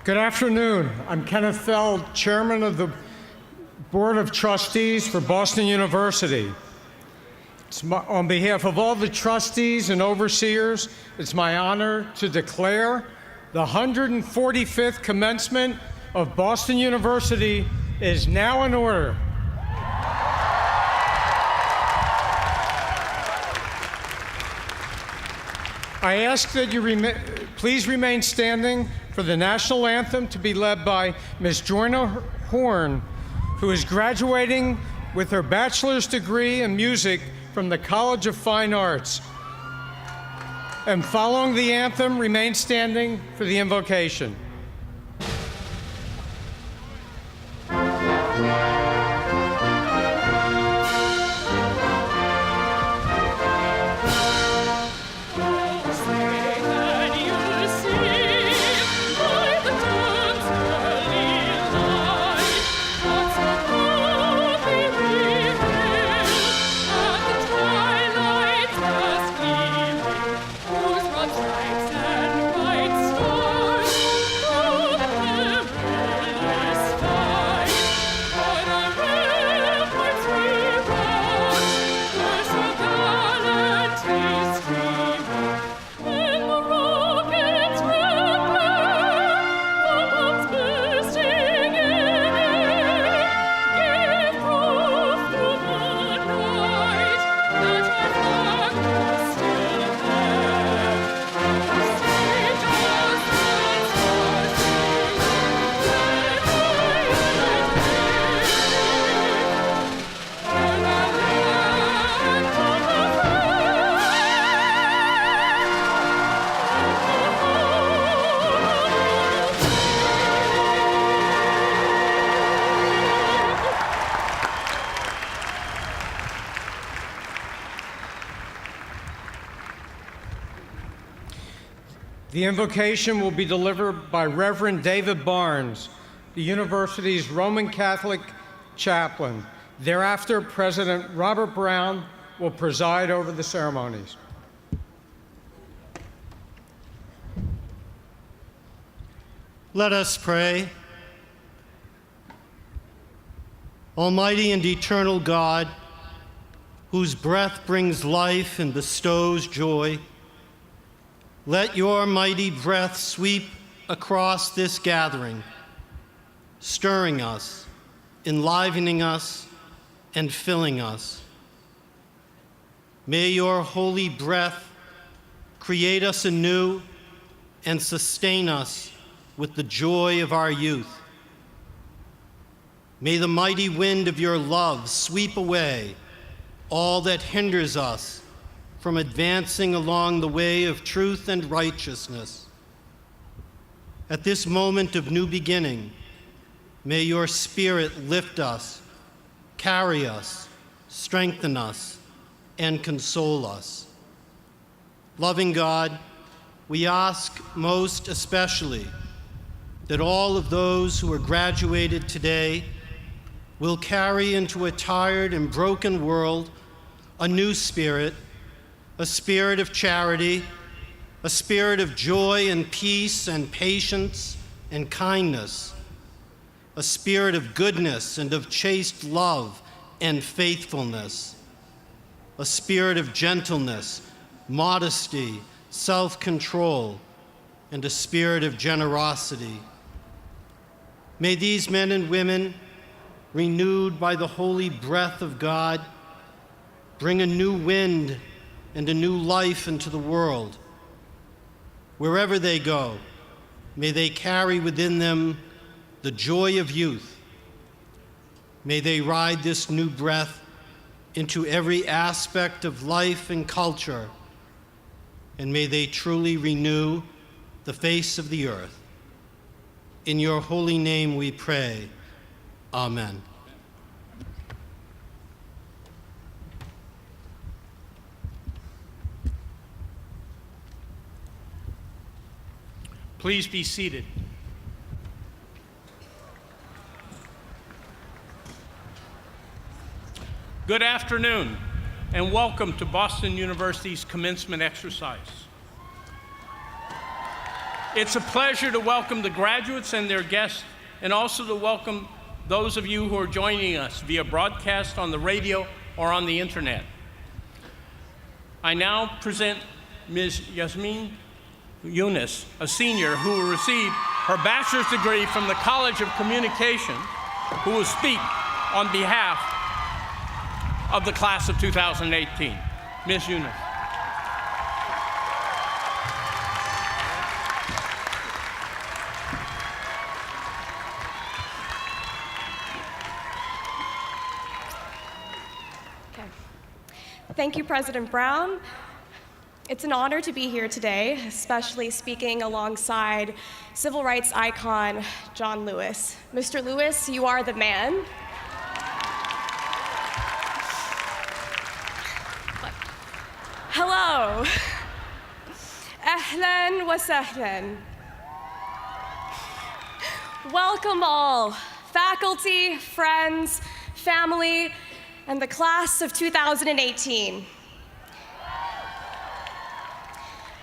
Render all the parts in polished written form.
Good afternoon. I'm Kenneth Feld, Chairman of the Board of Trustees for Boston University. On behalf of all the trustees and overseers, it's my honor to declare the 145th commencement of Boston University is now in order. I ask that you please remain standing for the national anthem to be led by Ms. Joyna Horn, who is graduating with her bachelor's degree in music from the College of Fine Arts. And following the anthem, remain standing for the invocation. The invocation will be delivered by Reverend David Barnes, the university's Roman Catholic chaplain. Thereafter, President Robert Brown will preside over the ceremonies. Let us pray. Almighty and eternal God, whose breath brings life and bestows joy, let your mighty breath sweep across this gathering, stirring us, enlivening us, and filling us. May your holy breath create us anew and sustain us with the joy of our youth. May the mighty wind of your love sweep away all that hinders us from advancing along the way of truth and righteousness. At this moment of new beginning, may your Spirit lift us, carry us, strengthen us, and console us. Loving God, we ask most especially that all of those who are graduated today will carry into a tired and broken world a new spirit, a spirit of charity, a spirit of joy and peace and patience and kindness, a spirit of goodness and of chaste love and faithfulness, a spirit of gentleness, modesty, self-control, and a spirit of generosity. May these men and women, renewed by the holy breath of God, bring a new wind and a new life into the world. Wherever they go, may they carry within them the joy of youth. May they ride this new breath into every aspect of life and culture, and may they truly renew the face of the earth. In your holy name we pray. Amen. Please be seated. Good afternoon, and welcome to Boston University's commencement exercise. It's a pleasure to welcome the graduates and their guests, and also to welcome those of you who are joining us via broadcast on the radio or on the internet. I now present Ms. Yasmin Yunus, a senior who will receive her bachelor's degree from the College of Communication, who will speak on behalf of the class of 2018. Ms. Yunus. Thank you, President Brown. It's an honor to be here today, especially speaking alongside civil rights icon John Lewis. Mr. Lewis, you are the man. Hello. Ahlan wa sahlan. Welcome all, faculty, friends, family, and the class of 2018.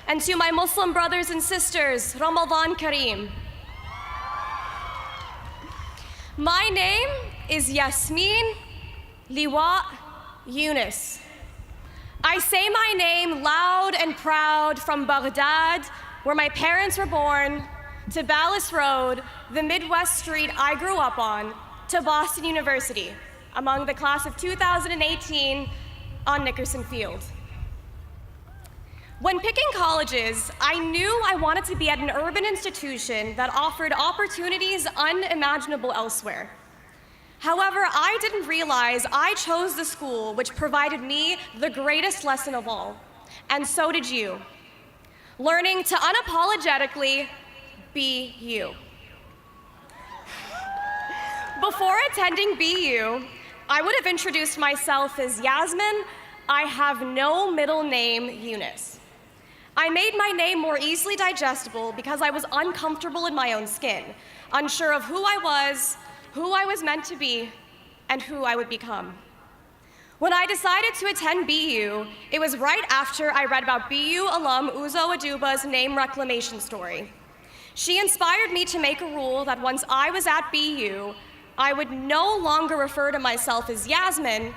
And to my Muslim brothers and sisters, Ramadan Kareem. My name is Yasmin Liwa Yunus. I say my name loud and proud from Baghdad, where my parents were born, to Ballas Road, the Midwest street I grew up on, to Boston University, among the class of 2018 on Nickerson Field. When picking colleges, I knew I wanted to be at an urban institution that offered opportunities unimaginable elsewhere. However, I didn't realize I chose the school which provided me the greatest lesson of all, and so did you. Learning to unapologetically be you. Before attending BU, I would have introduced myself as Yasmin. I have no middle name, Yunus. I made my name more easily digestible because I was uncomfortable in my own skin, unsure of who I was meant to be, and who I would become. When I decided to attend BU, it was right after I read about BU alum Uzo Aduba's name reclamation story. She inspired me to make a rule that once I was at BU, I would no longer refer to myself as Yasmin,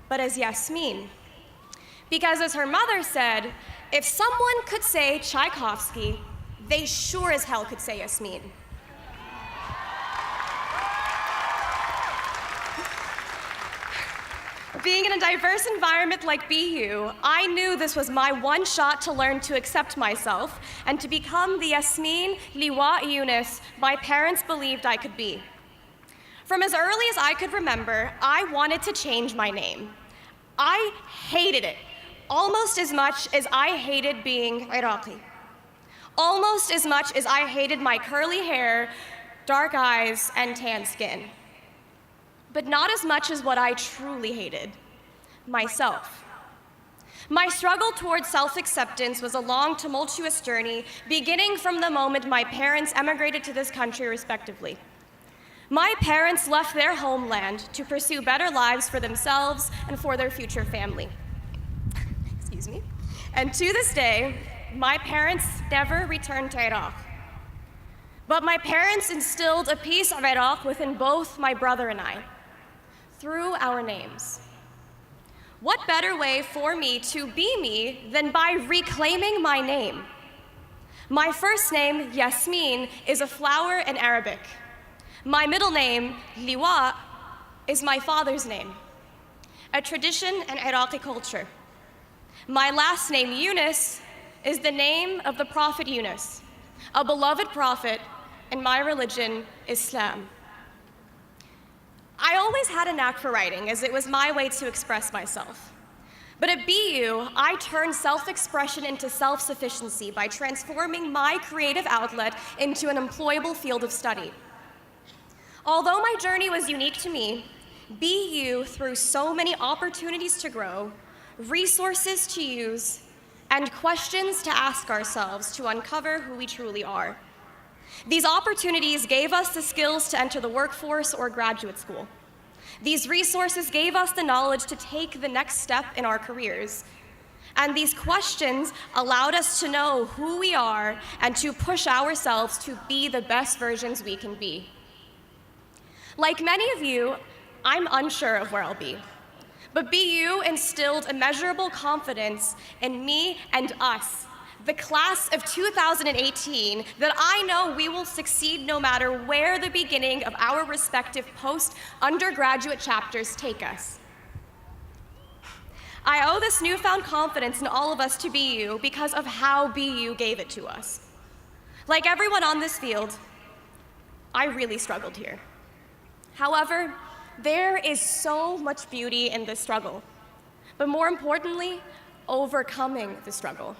but as Yasmin. Because as her mother said, if someone could say Tchaikovsky, they sure as hell could say Yasmin. Being in a diverse environment like BU, I knew this was my one shot to learn to accept myself and to become the Yasmin Liwa Yunus my parents believed I could be. From as early as I could remember, I wanted to change my name. I hated it, almost as much as I hated being Iraqi. Almost as much as I hated my curly hair, dark eyes, and tan skin. But not as much as what I truly hated, myself. My struggle towards self-acceptance was a long, tumultuous journey, beginning from the moment my parents emigrated to this country respectively. My parents left their homeland to pursue better lives for themselves and for their future family. Excuse me. And to this day, my parents never returned to Iraq. But my parents instilled a piece of Iraq within both my brother and I, through our names. What better way for me to be me than by reclaiming my name? My first name, Yasmin, is a flower in Arabic. My middle name, Liwa, is my father's name, a tradition in Iraqi culture. My last name, Yunus, is the name of the Prophet Yunus, a beloved prophet in my religion, Islam. I always had a knack for writing, as it was my way to express myself. But at BU, I turned self-expression into self-sufficiency by transforming my creative outlet into an employable field of study. Although my journey was unique to me, BU threw so many opportunities to grow, resources to use, and questions to ask ourselves to uncover who we truly are. These opportunities gave us the skills to enter the workforce or graduate school. These resources gave us the knowledge to take the next step in our careers. And these questions allowed us to know who we are and to push ourselves to be the best versions we can be. Like many of you, I'm unsure of where I'll be. But BU instilled immeasurable confidence in me and us, the class of 2018, that I know we will succeed no matter where the beginning of our respective post-undergraduate chapters take us. I owe this newfound confidence in all of us to BU because of how BU gave it to us. Like everyone on this field, I really struggled here. However, there is so much beauty in this struggle, but more importantly, overcoming the struggle.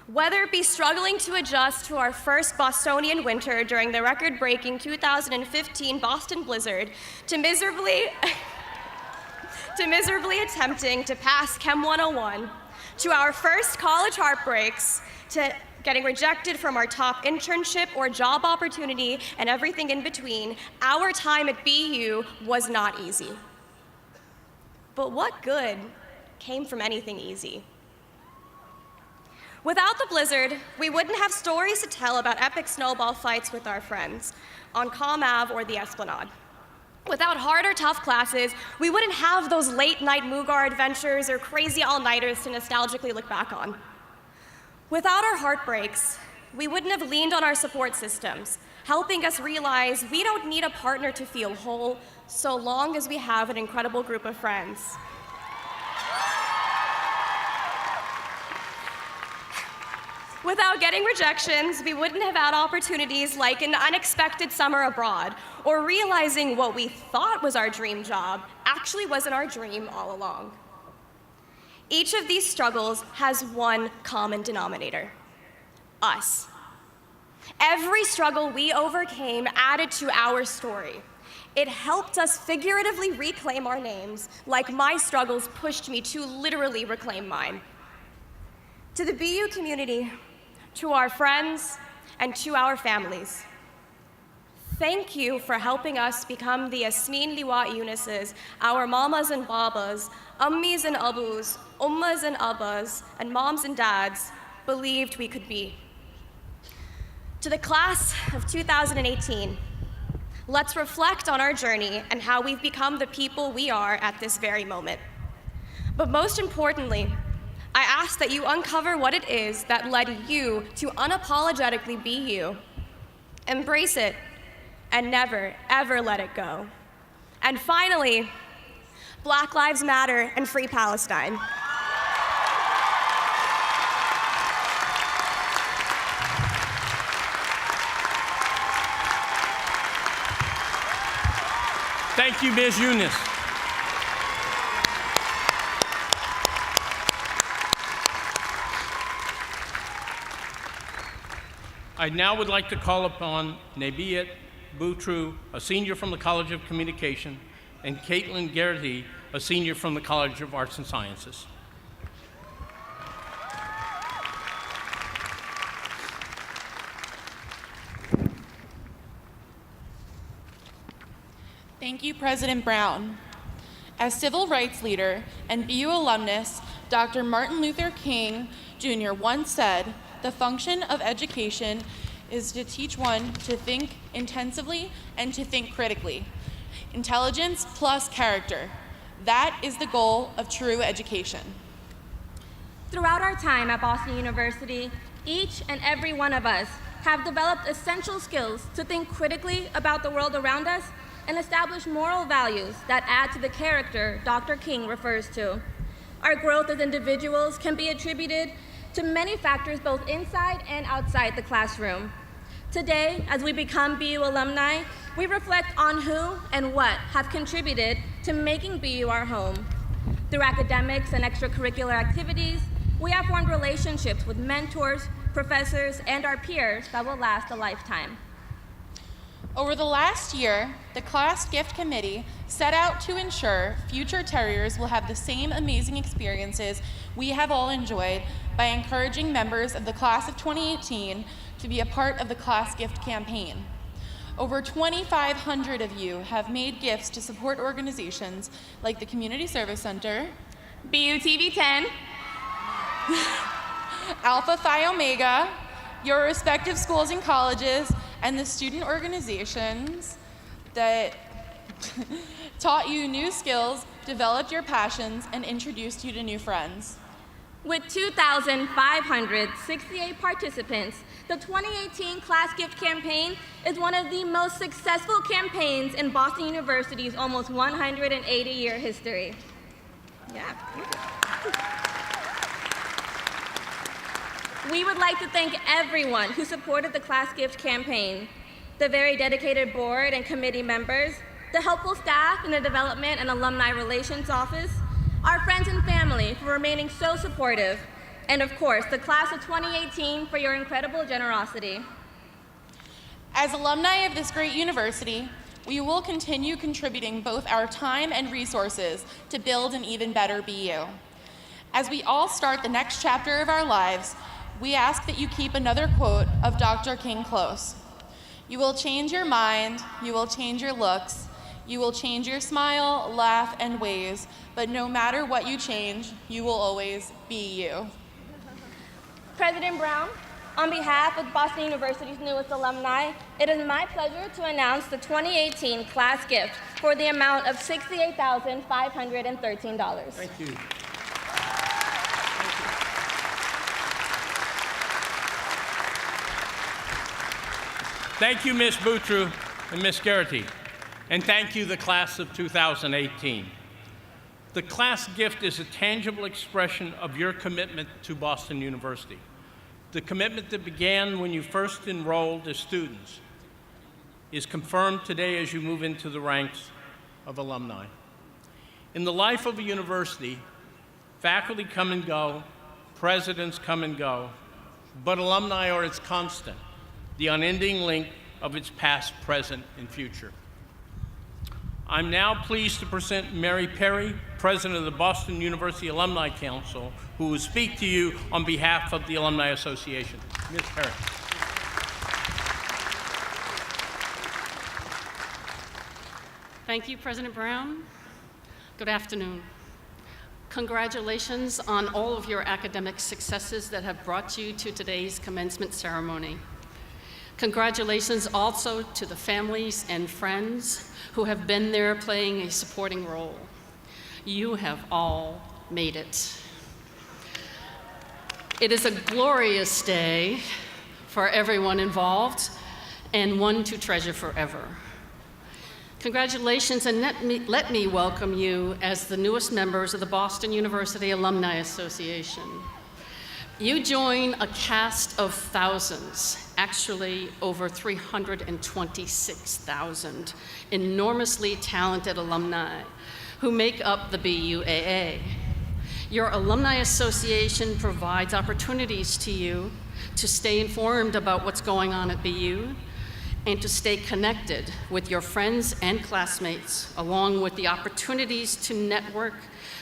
Whether it be struggling to adjust to our first Bostonian winter during the record-breaking 2015 Boston blizzard, to miserably attempting to pass Chem 101, to our first college heartbreaks, to getting rejected from our top internship or job opportunity, and everything in between, our time at BU was not easy. But what good came from anything easy? Without the blizzard, we wouldn't have stories to tell about epic snowball fights with our friends on Comm Ave or the Esplanade. Without hard or tough classes, we wouldn't have those late-night Mugar adventures or crazy all-nighters to nostalgically look back on. Without our heartbreaks, we wouldn't have leaned on our support systems, helping us realize we don't need a partner to feel whole so long as we have an incredible group of friends. Without getting rejections, we wouldn't have had opportunities like an unexpected summer abroad, or realizing what we thought was our dream job actually wasn't our dream all along. Each of these struggles has one common denominator: us. Every struggle we overcame added to our story. It helped us figuratively reclaim our names, like my struggles pushed me to literally reclaim mine. To the BU community, to our friends, and to our families, thank you for helping us become the Yasmin Liwat Yunuses, our mamas and babas, ummis and abus, ummas and abbas, and moms and dads believed we could be. To the class of 2018, let's reflect on our journey and how we've become the people we are at this very moment. But most importantly, I ask that you uncover what it is that led you to unapologetically be you. Embrace it and never, ever let it go. And finally, Black Lives Matter and Free Palestine. Thank you, Ms. Yunus. I now would like to call upon Nebiat Boutru, a senior from the College of Communication, and Caitlin Gertie, a senior from the College of Arts and Sciences. Thank you, President Brown. As civil rights leader and BU alumnus, Dr. Martin Luther King Jr. once said, "The function of education is to teach one to think intensively and to think critically. Intelligence plus character. That is the goal of true education." Throughout our time at Boston University, each and every one of us have developed essential skills to think critically about the world around us and establish moral values that add to the character Dr. King refers to. Our growth as individuals can be attributed to many factors both inside and outside the classroom. Today, as we become BU alumni, we reflect on who and what have contributed to making BU our home. Through academics and extracurricular activities, we have formed relationships with mentors, professors, and our peers that will last a lifetime. Over the last year, the Class Gift Committee set out to ensure future Terriers will have the same amazing experiences we have all enjoyed by encouraging members of the Class of 2018 to be a part of the Class Gift campaign. Over 2,500 of you have made gifts to support organizations like the Community Service Center, BUTV 10, Alpha Phi Omega, your respective schools and colleges, and the student organizations that taught you new skills, developed your passions, and introduced you to new friends. With 2,568 participants, the 2018 Class Gift Campaign is one of the most successful campaigns in Boston University's almost 180-year history. Yeah. We would like to thank everyone who supported the Class Gift Campaign, the very dedicated board and committee members, the helpful staff in the Development and Alumni Relations Office, our friends and family for remaining so supportive, and of course, the class of 2018 for your incredible generosity. As alumni of this great university, we will continue contributing both our time and resources to build an even better BU. As we all start the next chapter of our lives, we ask that you keep another quote of Dr. King close. You will change your mind, you will change your looks, you will change your smile, laugh, and ways, but no matter what you change, you will always be you. President Brown, on behalf of Boston University's newest alumni, it is my pleasure to announce the 2018 class gift for the amount of $68,513. Thank you. Thank you, Ms. Boutru and Ms. Garrity. And thank you, the class of 2018. The class gift is a tangible expression of your commitment to Boston University. The commitment that began when you first enrolled as students is confirmed today as you move into the ranks of alumni. In the life of a university, faculty come and go, presidents come and go, but alumni are its constant, the unending link of its past, present, and future. I'm now pleased to present Mary Perry, President of the Boston University Alumni Council, who will speak to you on behalf of the Alumni Association. Ms. Perry. Thank you, President Brown. Good afternoon. Congratulations on all of your academic successes that have brought you to today's commencement ceremony. Congratulations also to the families and friends who have been there playing a supporting role. You have all made it. It is a glorious day for everyone involved and one to treasure forever. Congratulations, and let me welcome you as the newest members of the Boston University Alumni Association. You join a cast of thousands, actually over 326,000 enormously talented alumni who make up the BUAA. Your Alumni Association provides opportunities to you to stay informed about what's going on at BU and to stay connected with your friends and classmates, along with the opportunities to network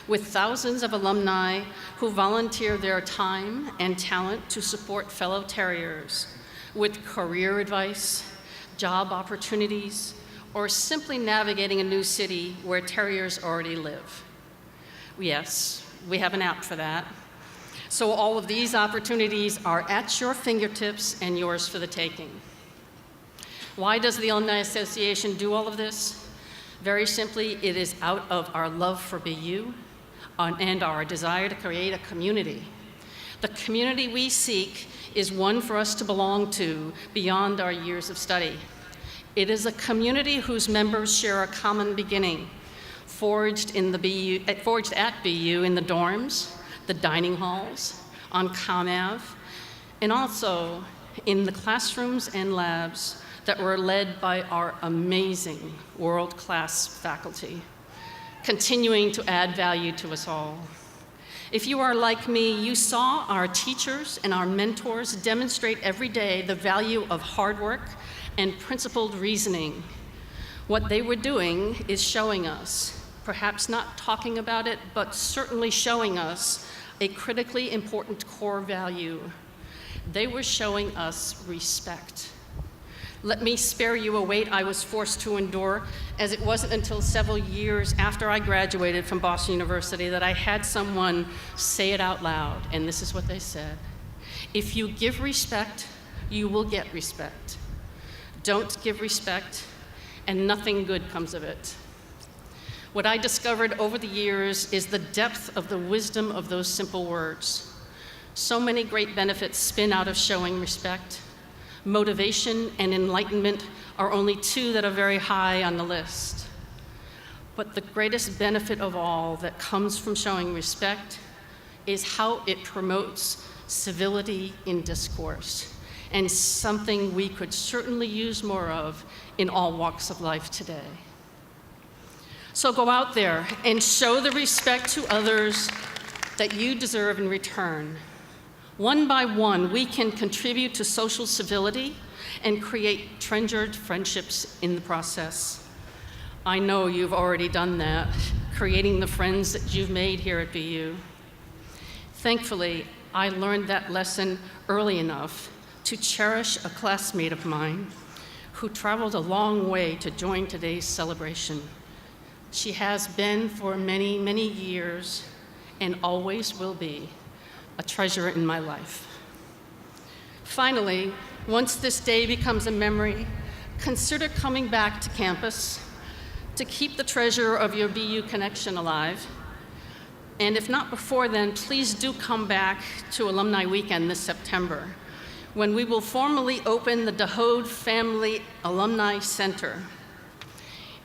with thousands of alumni who volunteer their time and talent to support fellow Terriers with career advice, job opportunities, or simply navigating a new city where Terriers already live. Yes, we have an app for that. So all of these opportunities are at your fingertips and yours for the taking. Why does the Alumni Association do all of this? Very simply, it is out of our love for BU and our desire to create a community. The community we seek is one for us to belong to beyond our years of study. It is a community whose members share a common beginning, forged at BU in the dorms, the dining halls, on ComAv, and also in the classrooms and labs that were led by our amazing world-class faculty, continuing to add value to us all. If you are like me, you saw our teachers and our mentors demonstrate every day the value of hard work and principled reasoning. What they were doing is showing us, perhaps not talking about it, but certainly showing us a critically important core value. They were showing us respect. Let me spare you a weight I was forced to endure, as it wasn't until several years after I graduated from Boston University that I had someone say it out loud, and this is what they said. If you give respect, you will get respect. Don't give respect, and nothing good comes of it. What I discovered over the years is the depth of the wisdom of those simple words. So many great benefits spin out of showing respect. Motivation and enlightenment are only two that are very high on the list. But the greatest benefit of all that comes from showing respect is how it promotes civility in discourse, and something we could certainly use more of in all walks of life today. So go out there and show the respect to others that you deserve in return. One by one, we can contribute to social civility and create treasured friendships in the process. I know you've already done that, creating the friends that you've made here at BU. Thankfully, I learned that lesson early enough to cherish a classmate of mine who traveled a long way to join today's celebration. She has been for many, many years and always will be a treasure in my life. Finally, once this day becomes a memory, consider coming back to campus to keep the treasure of your BU connection alive. And if not before then, please do come back to Alumni Weekend this September, when we will formally open the DeHode Family Alumni Center.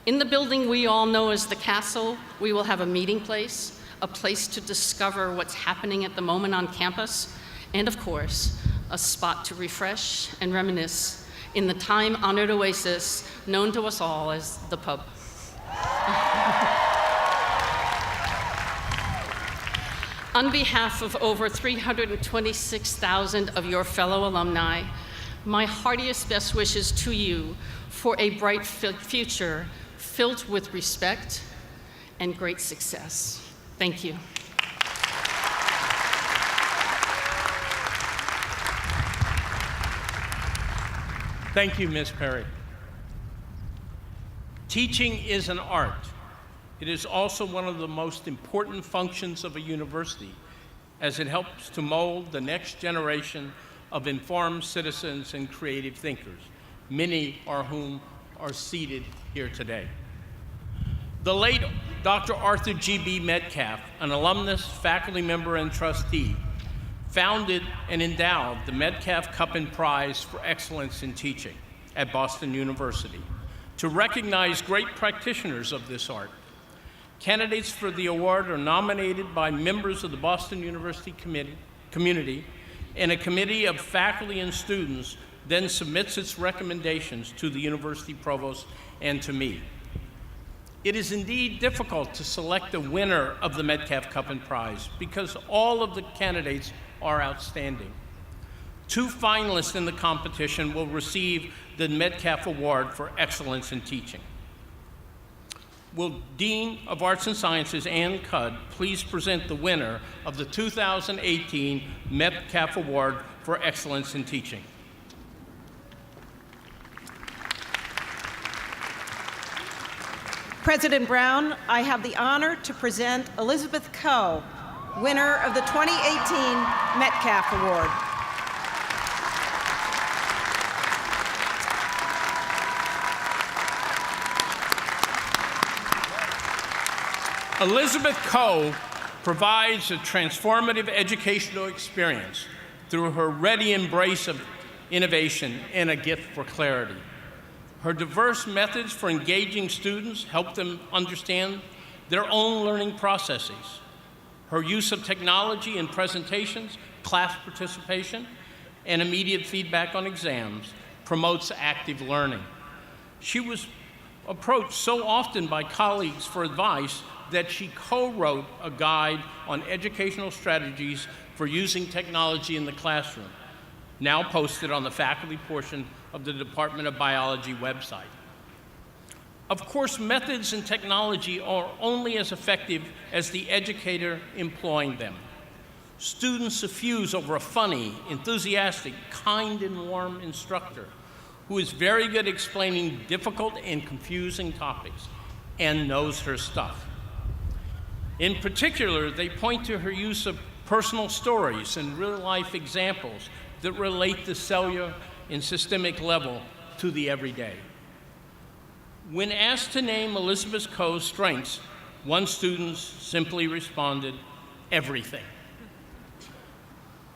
In the building we all know as the Castle, we will have a meeting place, a place to discover what's happening at the moment on campus, and of course, a spot to refresh and reminisce in the time-honored oasis known to us all as the pub. On behalf of over 326,000 of your fellow alumni, my heartiest best wishes to you for a bright future filled with respect and great success. Thank you. Thank you, Ms. Perry. Teaching is an art. It is also one of the most important functions of a university, as it helps to mold the next generation of informed citizens and creative thinkers, many of whom are seated here today. The late Dr. Arthur G.B. Metcalf, an alumnus, faculty member, and trustee, founded and endowed the Metcalf Cup and Prize for Excellence in Teaching at Boston University to recognize great practitioners of this art. Candidates for the award are nominated by members of the Boston University community, and a committee of faculty and students then submits its recommendations to the university provost and to me. It is indeed difficult to select a winner of the Metcalf Cup and Prize because all of the candidates are outstanding. 2 finalists in the competition will receive the Metcalf Award for Excellence in Teaching. Will Dean of Arts and Sciences, Ann Cudd, please present the winner of the 2018 Metcalf Award for Excellence in Teaching? President Brown, I have the honor to present Elizabeth Coe, winner of the 2018 Metcalf Award. Elizabeth Coe provides a transformative educational experience through her ready embrace of innovation and a gift for clarity. Her diverse methods for engaging students help them understand their own learning processes. Her use of technology in presentations, class participation, and immediate feedback on exams promotes active learning. She was approached so often by colleagues for advice that she co-wrote a guide on educational strategies for using technology in the classroom, now posted on the faculty portion of the Department of Biology website. Of course, methods and technology are only as effective as the educator employing them. Students suffuse over a funny, enthusiastic, kind, and warm instructor who is very good at explaining difficult and confusing topics and knows her stuff. In particular, they point to her use of personal stories and real-life examples that relate the cellular and systemic level to the everyday. When asked to name Elizabeth Coe's strengths, one student simply responded, everything.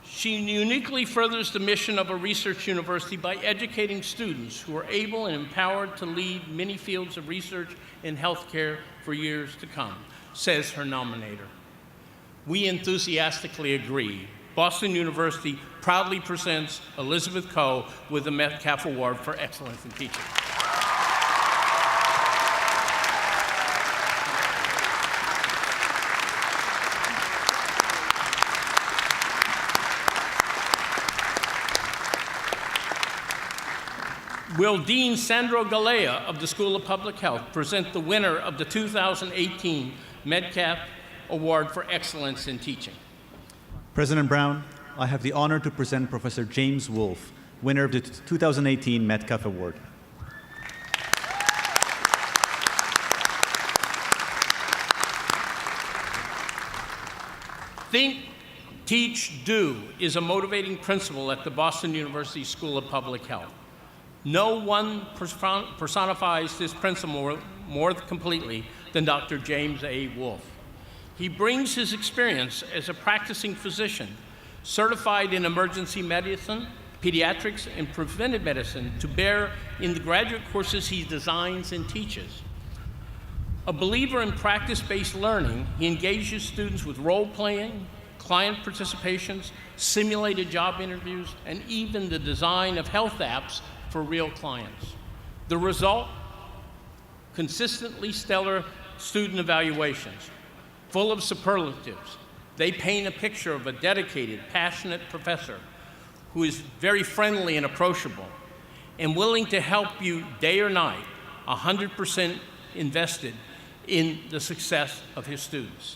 She uniquely furthers the mission of a research university by educating students who are able and empowered to lead many fields of research in healthcare for years to come, says her nominator. We enthusiastically agree. Boston University proudly presents Elizabeth Coe with the Metcalf Award for Excellence in Teaching. Will Dean Sandro Galea of the School of Public Health present the winner of the 2018 Metcalf Award for Excellence in Teaching? President Brown, I have the honor to present Professor James Wolfe, winner of the 2018 Metcalf Award. Think, teach, do is a motivating principle at the Boston University School of Public Health. No one personifies this principle more completely than Dr. James A. Wolfe. He brings his experience as a practicing physician, certified in emergency medicine, pediatrics, and preventive medicine to bear in the graduate courses he designs and teaches. A believer in practice-based learning, he engages students with role-playing, client participations, simulated job interviews, and even the design of health apps for real clients. The result? Consistently stellar student evaluations, full of superlatives. They paint a picture of a dedicated, passionate professor who is very friendly and approachable and willing to help you day or night, 100% invested in the success of his students.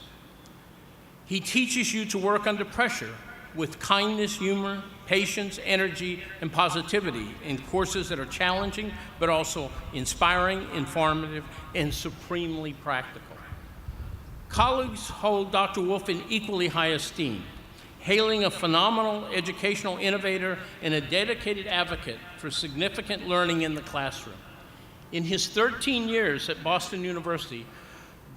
He teaches you to work under pressure with kindness, humor, patience, energy, and positivity in courses that are challenging, but also inspiring, informative, and supremely practical. Colleagues hold Dr. Wolfe in equally high esteem, hailing a phenomenal educational innovator and a dedicated advocate for significant learning in the classroom. In his 13 years at Boston University,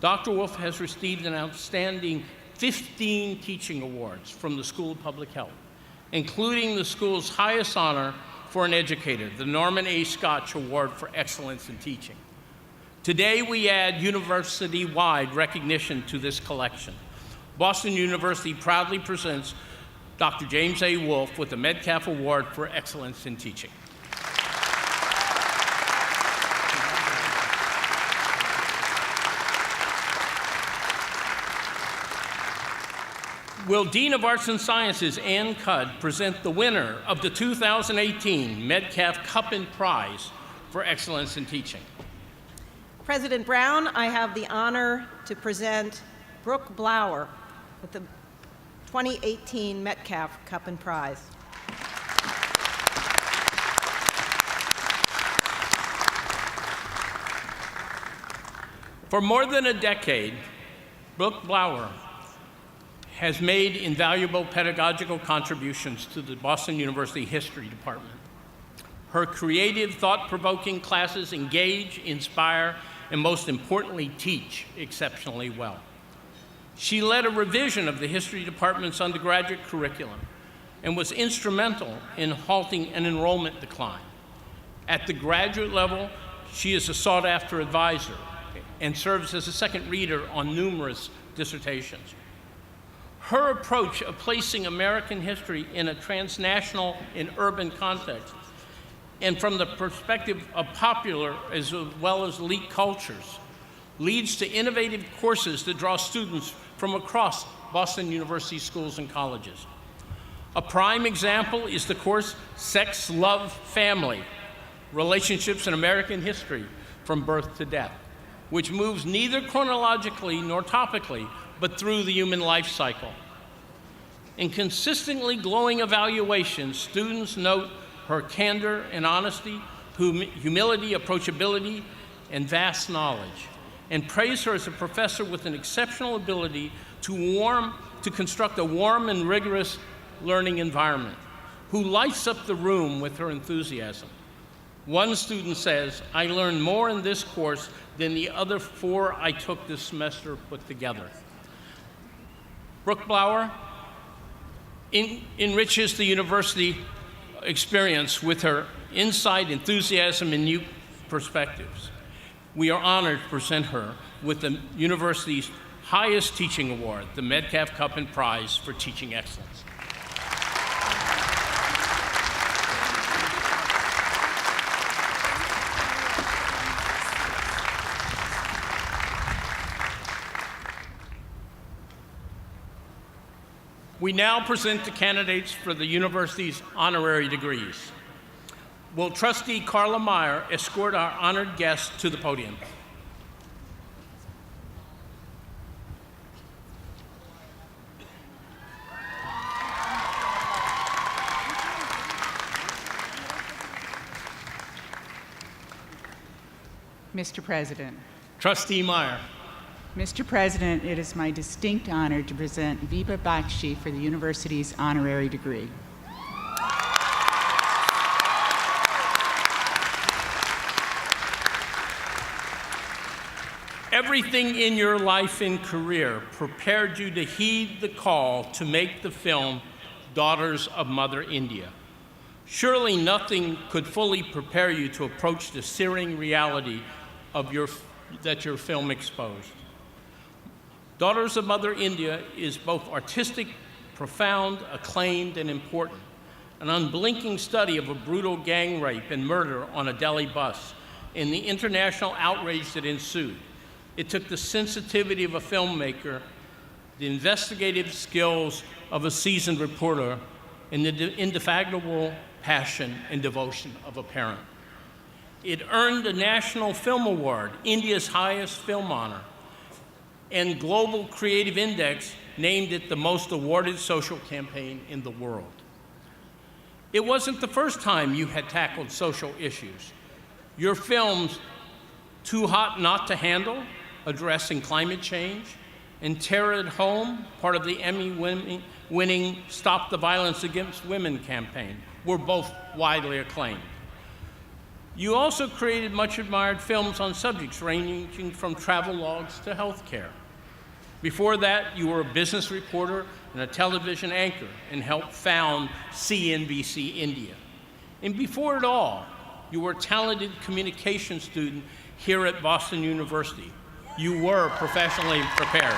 Dr. Wolfe has received an outstanding 15 teaching awards from the School of Public Health, including the school's highest honor for an educator, the Norman A. Scotch Award for Excellence in Teaching. Today, we add university-wide recognition to this collection. Boston University proudly presents Dr. James A. Wolfe with the Metcalf Award for Excellence in Teaching. Will Dean of Arts and Sciences Ann Cudd present the winner of the 2018 Metcalf Cup and Prize for Excellence in Teaching? President Brown, I have the honor to present Brooke Blower with the 2018 Metcalf Cup and Prize. For more than a decade, Brooke Blower has made invaluable pedagogical contributions to the Boston University History Department. Her creative, thought-provoking classes engage, inspire, and most importantly, teach exceptionally well. She led a revision of the History Department's undergraduate curriculum and was instrumental in halting an enrollment decline. At the graduate level, she is a sought-after advisor and serves as a second reader on numerous dissertations. Her approach of placing American history in a transnational and urban context, and from the perspective of popular as well as elite cultures, leads to innovative courses that draw students from across Boston University schools and colleges. A prime example is the course Sex, Love, Family, Relationships in American History from Birth to Death, which moves neither chronologically nor topically, but through the human life cycle. In consistently glowing evaluations, students note her candor and honesty, humility, approachability, and vast knowledge, and praise her as a professor with an exceptional ability to construct a warm and rigorous learning environment, who lights up the room with her enthusiasm. One student says, "I learned more in this course than the other 4 I took this semester put together." Brooke Blower enriches the university experience with her insight, enthusiasm, and new perspectives. We are honored to present her with the university's highest teaching award, the Metcalf Cup and Prize for Teaching Excellence. We now present the candidates for the university's honorary degrees. Will Trustee Carla Meyer escort our honored guests to the podium? Mr. President. Trustee Meyer. Mr. President, it is my distinct honor to present Viva Bakshi for the university's honorary degree. Everything in your life and career prepared you to heed the call to make the film Daughters of Mother India. Surely nothing could fully prepare you to approach the searing reality that your film exposed. Daughters of Mother India is both artistic, profound, acclaimed, and important. An unblinking study of a brutal gang rape and murder on a Delhi bus and the international outrage that ensued. It took the sensitivity of a filmmaker, the investigative skills of a seasoned reporter, and the indefatigable passion and devotion of a parent. It earned the National Film Award, India's highest film honor, and Global Creative Index named it the most awarded social campaign in the world. It wasn't the first time you had tackled social issues. Your films, Too Hot Not to Handle, addressing climate change, and Terror at Home, part of the Emmy-winning Stop the Violence Against Women campaign, were both widely acclaimed. You also created much admired films on subjects ranging from travelogues to healthcare. Before that, you were a business reporter and a television anchor and helped found CNBC India. And before it all, you were a talented communication student here at Boston University. You were professionally prepared.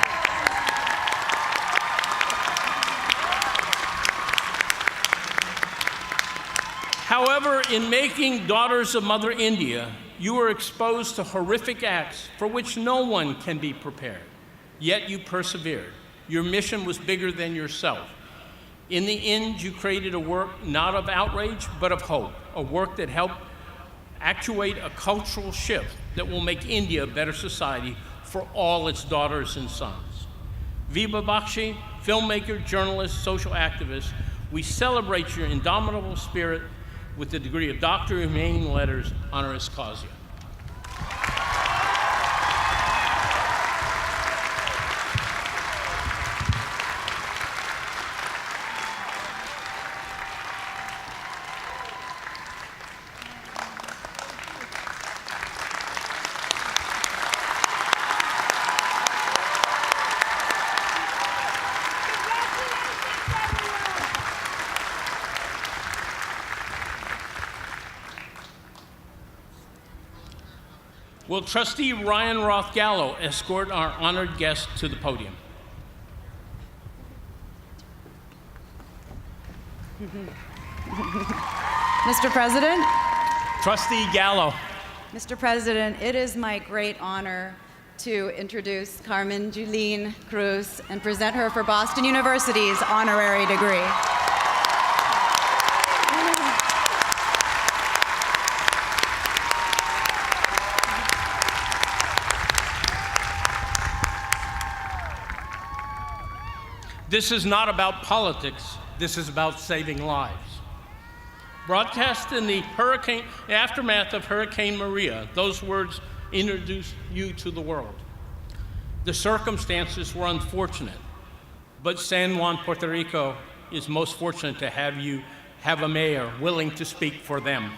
However, in making Daughters of Mother India, you were exposed to horrific acts for which no one can be prepared. Yet you persevered. Your mission was bigger than yourself. In the end, you created a work not of outrage, but of hope, a work that helped actuate a cultural shift that will make India a better society for all its daughters and sons. Viva Bakshi, filmmaker, journalist, social activist, we celebrate your indomitable spirit with the degree of Doctor of Humane Letters, honoris causa. Will Trustee Ryan Roth Gallo escort our honored guest to the podium? Mr. President. Trustee Gallo. Mr. President, it is my great honor to introduce Carmen Julene Cruz and present her for Boston University's honorary degree. This is not about politics. This is about saving lives. Broadcast in the aftermath of Hurricane Maria, those words introduce you to the world. The circumstances were unfortunate, but San Juan, Puerto Rico is most fortunate to have a mayor willing to speak for them.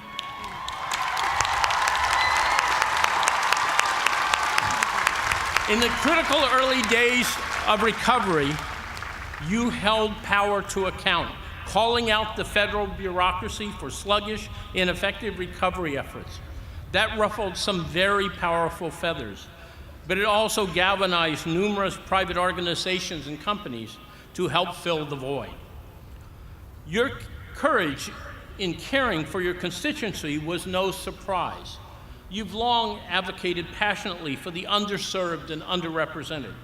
In the critical early days of recovery, you held power to account, calling out the federal bureaucracy for sluggish, ineffective recovery efforts. That ruffled some very powerful feathers, but it also galvanized numerous private organizations and companies to help fill the void. Your courage in caring for your constituency was no surprise. You've long advocated passionately for the underserved and underrepresented,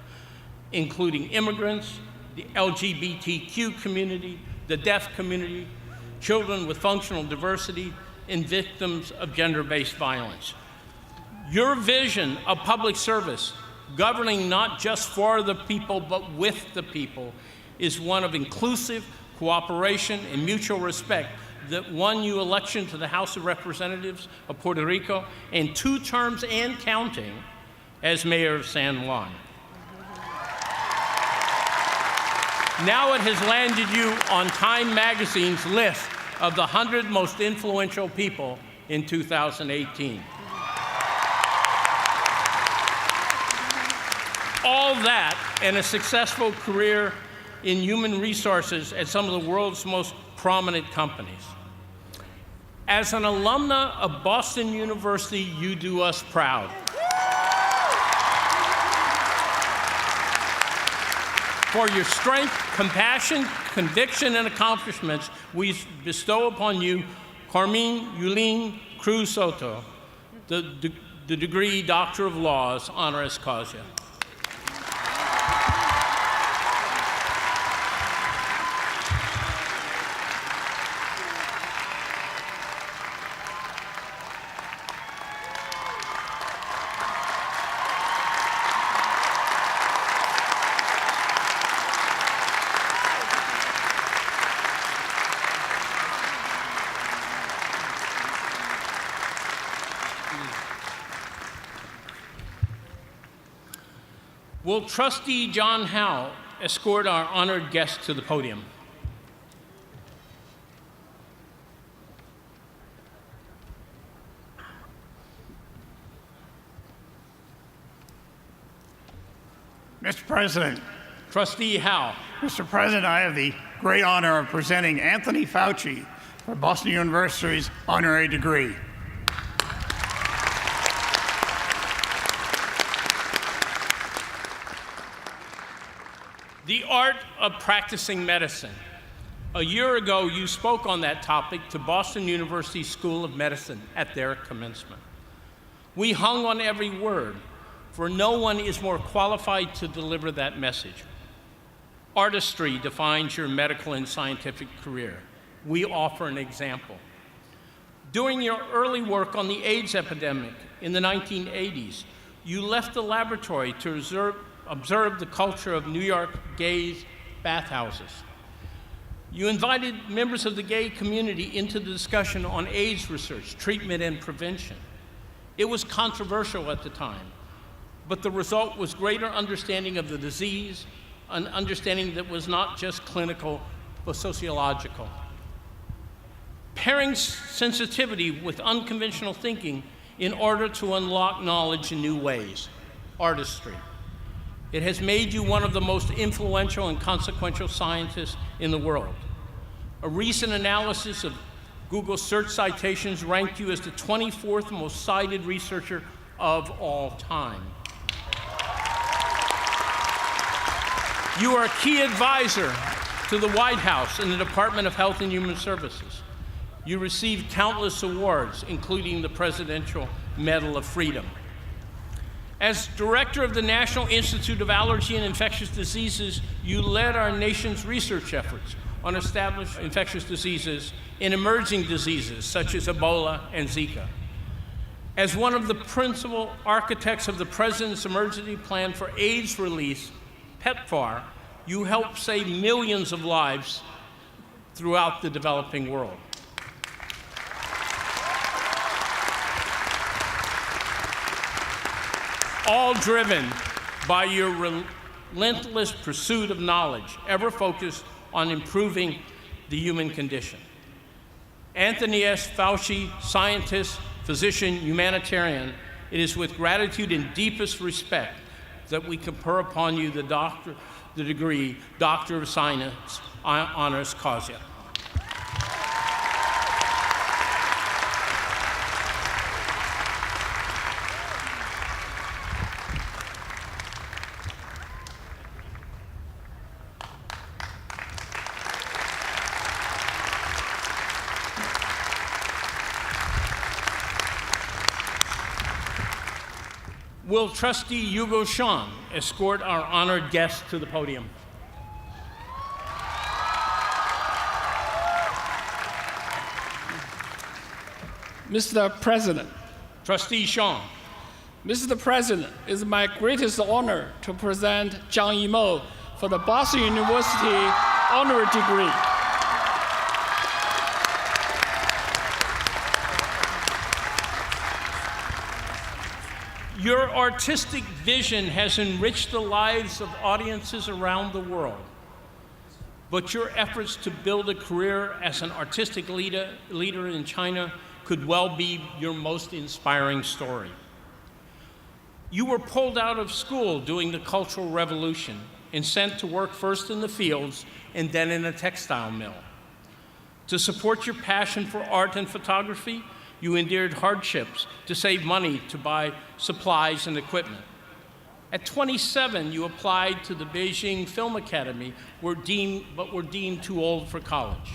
including immigrants, the LGBTQ community, the deaf community, children with functional diversity, and victims of gender-based violence. Your vision of public service, governing not just for the people, but with the people, is one of inclusive cooperation and mutual respect that won you election to the House of Representatives of Puerto Rico and 2 terms and counting as mayor of San Juan. Now it has landed you on Time Magazine's list of the 100 most influential people in 2018. All that and a successful career in human resources at some of the world's most prominent companies. As an alumna of Boston University, you do us proud. For your strength, compassion, conviction, and accomplishments, we bestow upon you Carmen Yulín Cruz Soto, the degree Doctor of Laws, honoris causa. Will Trustee John Howe escort our honored guest to the podium? Mr. President. Trustee Howe. Mr. President, I have the great honor of presenting Anthony Fauci for Boston University's honorary degree. The art of practicing medicine. A year ago, you spoke on that topic to Boston University School of Medicine at their commencement. We hung on every word, for no one is more qualified to deliver that message. Artistry defines your medical and scientific career. We offer an example. During your early work on the AIDS epidemic in the 1980s, you left the laboratory to observe the culture of New York gays' bathhouses. You invited members of the gay community into the discussion on AIDS research, treatment, and prevention. It was controversial at the time, but the result was greater understanding of the disease, an understanding that was not just clinical, but sociological. Pairing sensitivity with unconventional thinking in order to unlock knowledge in new ways, artistry. It has made you one of the most influential and consequential scientists in the world. A recent analysis of Google search citations ranked you as the 24th most cited researcher of all time. You are a key advisor to the White House and the Department of Health and Human Services. You received countless awards, including the Presidential Medal of Freedom. As director of the National Institute of Allergy and Infectious Diseases, you led our nation's research efforts on established infectious diseases and emerging diseases such as Ebola and Zika. As one of the principal architects of the President's Emergency Plan for AIDS Release, PEPFAR, you helped save millions of lives throughout the developing world. all driven by your relentless pursuit of knowledge, ever focused on improving the human condition. Anthony S. Fauci, scientist, physician, humanitarian, it is with gratitude and deepest respect that we confer upon you the degree Doctor of Science honoris causa. Will Trustee Hugo Sean escort our honored guest to the podium? Mr. President. Trustee Sean. Mr. President, it is my greatest honor to present Zhang Yimou for the Boston University honorary degree. Your artistic vision has enriched the lives of audiences around the world, but your efforts to build a career as an artistic leader in China could well be your most inspiring story. You were pulled out of school during the Cultural Revolution and sent to work first in the fields and then in a textile mill. To support your passion for art and photography, you endured hardships to save money to buy supplies and equipment. At 27, you applied to the Beijing Film Academy, but were deemed too old for college.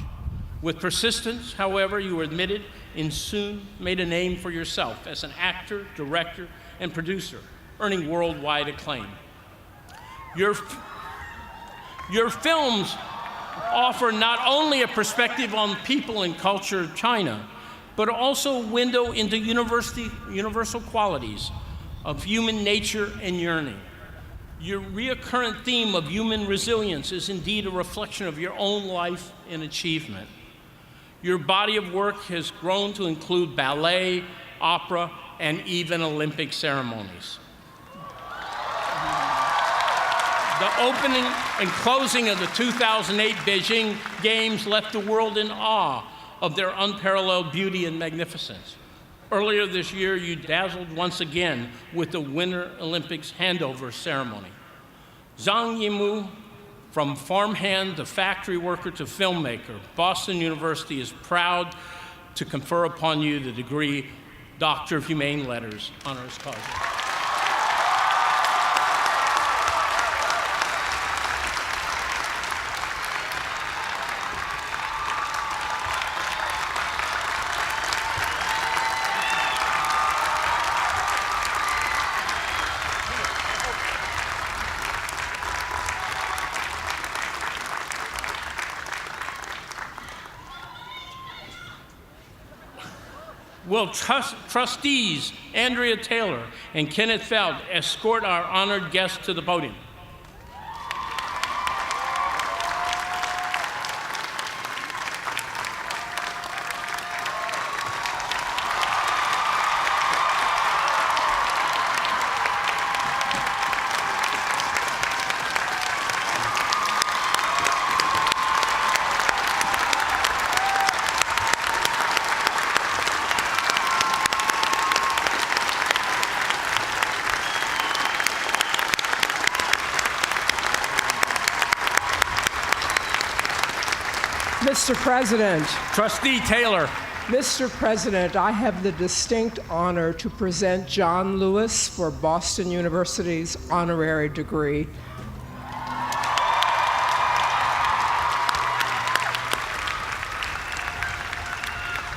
With persistence, however, you were admitted and soon made a name for yourself as an actor, director, and producer, earning worldwide acclaim. Your films offer not only a perspective on people and culture of China, but also a window into universal qualities of human nature and yearning. Your recurrent theme of human resilience is indeed a reflection of your own life and achievement. Your body of work has grown to include ballet, opera, and even Olympic ceremonies. The opening and closing of the 2008 Beijing Games left the world in awe of their unparalleled beauty and magnificence. Earlier this year, you dazzled once again with the Winter Olympics handover ceremony. Zhang Yimou, from farmhand to factory worker to filmmaker, Boston University is proud to confer upon you the degree Doctor of Humane Letters, honoris causa. Will trustees Andrea Taylor and Kenneth Feld escort our honored guest to the podium? Mr. President. Trustee Taylor. Mr. President, I have the distinct honor to present John Lewis for Boston University's honorary degree.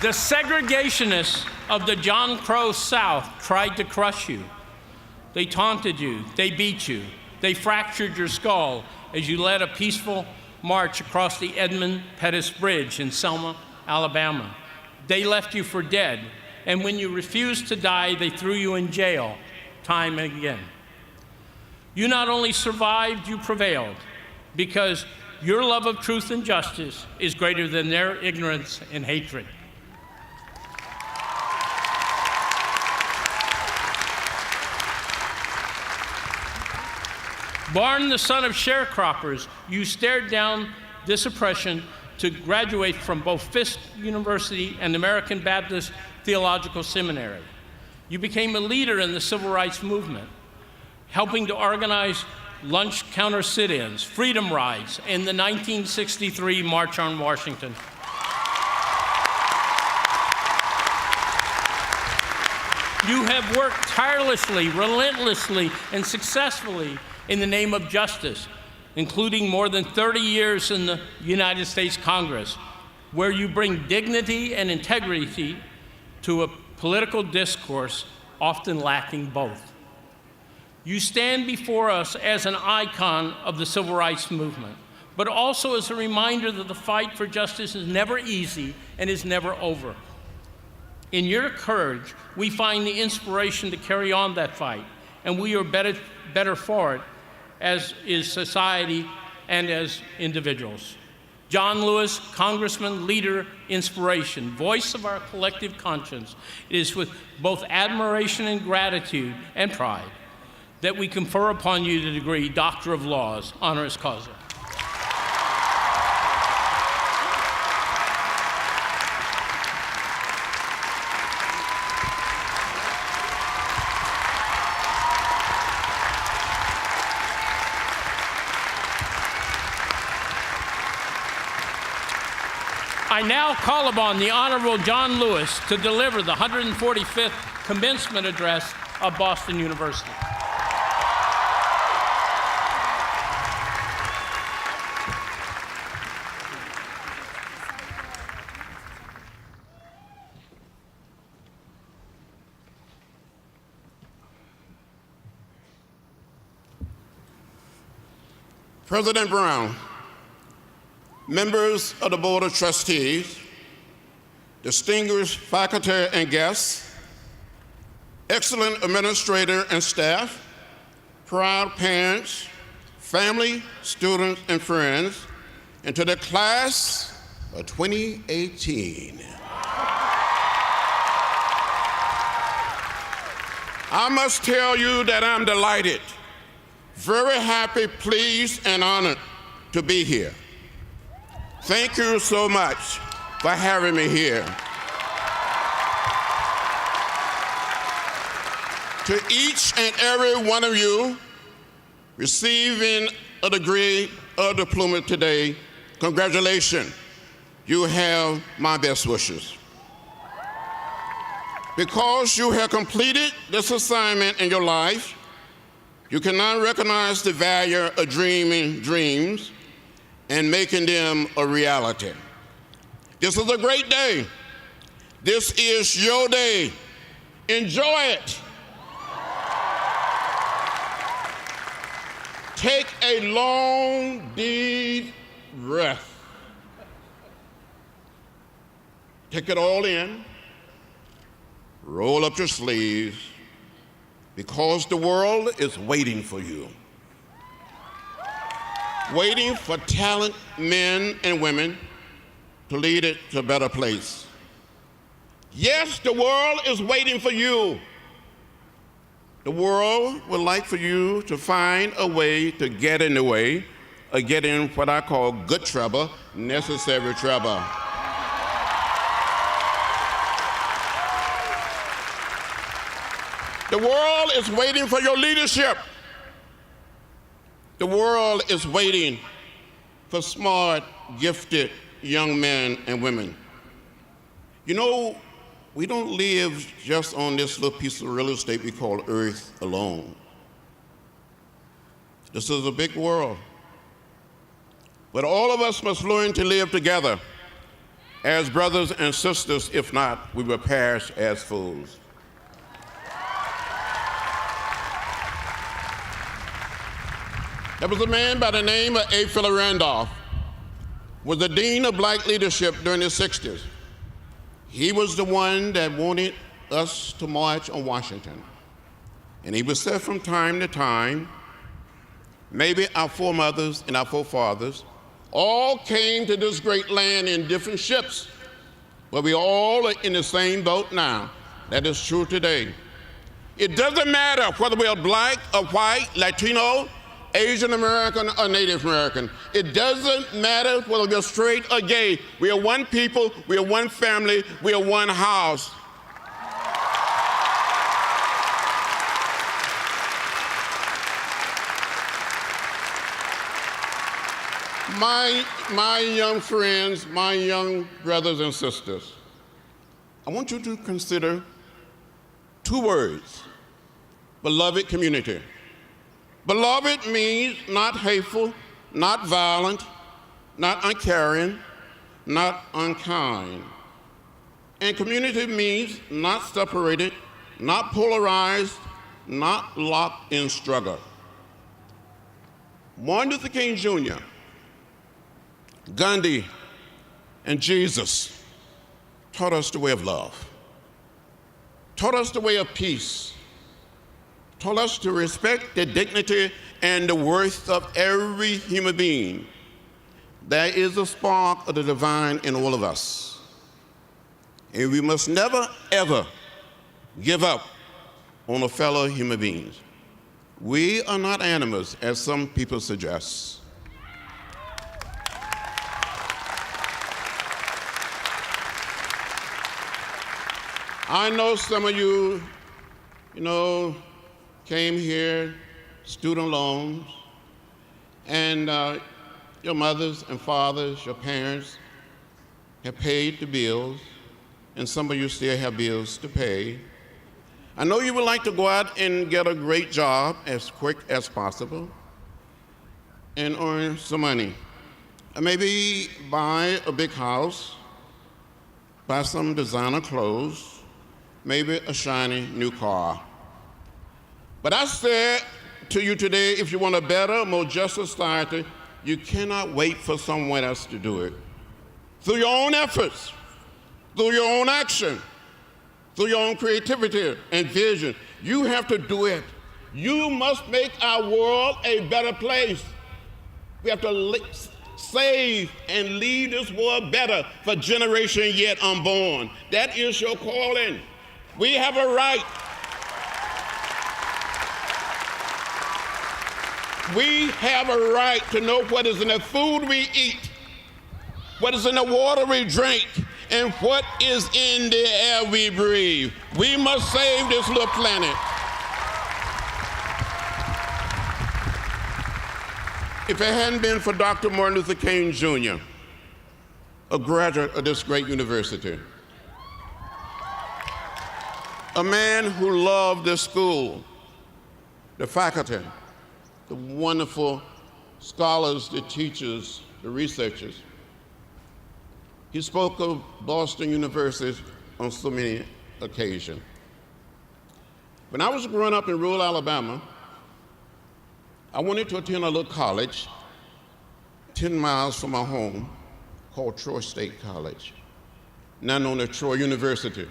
The segregationists of the Jim Crow South tried to crush you. They taunted you, they beat you, they fractured your skull as you led a peaceful march across the Edmund Pettus Bridge in Selma, Alabama. They left you for dead, and when you refused to die, they threw you in jail time and again. You not only survived, you prevailed, because your love of truth and justice is greater than their ignorance and hatred. Born the son of sharecroppers, you stared down this oppression to graduate from both Fisk University and American Baptist Theological Seminary. You became a leader in the civil rights movement, helping to organize lunch counter sit-ins, freedom rides, and the 1963 March on Washington. You have worked tirelessly, relentlessly, and successfully in the name of justice, including more than 30 years in the United States Congress, where you bring dignity and integrity to a political discourse often lacking both. You stand before us as an icon of the civil rights movement, but also as a reminder that the fight for justice is never easy and is never over. In your courage, we find the inspiration to carry on that fight, and we are better for it, as is society and as individuals. John Lewis, Congressman, leader, inspiration, voice of our collective conscience, it is with both admiration and gratitude and pride that we confer upon you the degree Doctor of Laws, honoris causa. I now call upon the Honorable John Lewis to deliver the 145th commencement address of Boston University. President Brown, members of the Board of Trustees, distinguished faculty and guests, excellent administrator and staff, proud parents, family, students, and friends, and to the class of 2018. I must tell you that I'm delighted, very happy, pleased, and honored to be here. Thank you so much for having me here. To each and every one of you receiving a degree or diploma today, congratulations. You have my best wishes. Because you have completed this assignment in your life, you cannot recognize the value of dreaming dreams and making them a reality. This is a great day. This is your day. Enjoy it. Take a long, deep breath. Take it all in. Roll up your sleeves, because the world is waiting for you. Waiting for talented men and women to lead it to a better place. Yes, the world is waiting for you. The world would like for you to find a way to get in the way, or get in what I call good trouble, necessary trouble. The world is waiting for your leadership. The world is waiting for smart, gifted young men and women. You know, we don't live just on this little piece of real estate we call Earth alone. This is a big world. But all of us must learn to live together as brothers and sisters. If not, we will perish as fools. There was a man by the name of A. Philip Randolph, was the dean of black leadership during the 60s. He was the one that wanted us to march on Washington. And he would say from time to time, maybe our foremothers and our forefathers all came to this great land in different ships, but we all are in the same boat now. That is true today. It doesn't matter whether we are black or white, Latino, Asian American, or Native American. It doesn't matter whether we're straight or gay. We are one people, we are one family, we are one house. My young friends, my young brothers and sisters, I want you to consider two words: beloved community. Beloved means not hateful, not violent, not uncaring, not unkind. And community means not separated, not polarized, not locked in struggle. Martin Luther King Jr., Gandhi, and Jesus taught us the way of love, taught us the way of peace, taught us to respect the dignity and the worth of every human being. There is a spark of the divine in all of us. And we must never, ever give up on a fellow human beings. We are not animals, as some people suggest. I know some of you, came here, student loans, and your mothers and fathers, your parents have paid the bills, and some of you still have bills to pay. I know you would like to go out and get a great job as quick as possible and earn some money. Or maybe buy a big house, buy some designer clothes, maybe a shiny new car. But I said to you today, if you want a better, more just society, you cannot wait for someone else to do it. Through your own efforts, through your own action, through your own creativity and vision, you have to do it. You must make our world a better place. We have to save and leave this world better for generations yet unborn. That is your calling. We have a right. We have a right to know what is in the food we eat, what is in the water we drink, and what is in the air we breathe. We must save this little planet. If it hadn't been for Dr. Martin Luther King Jr., a graduate of this great university, a man who loved this school, the faculty, the wonderful scholars, the teachers, the researchers. He spoke of Boston University on so many occasions. When I was growing up in rural Alabama, I wanted to attend a little college 10 miles from my home called Troy State College, now known as Troy University.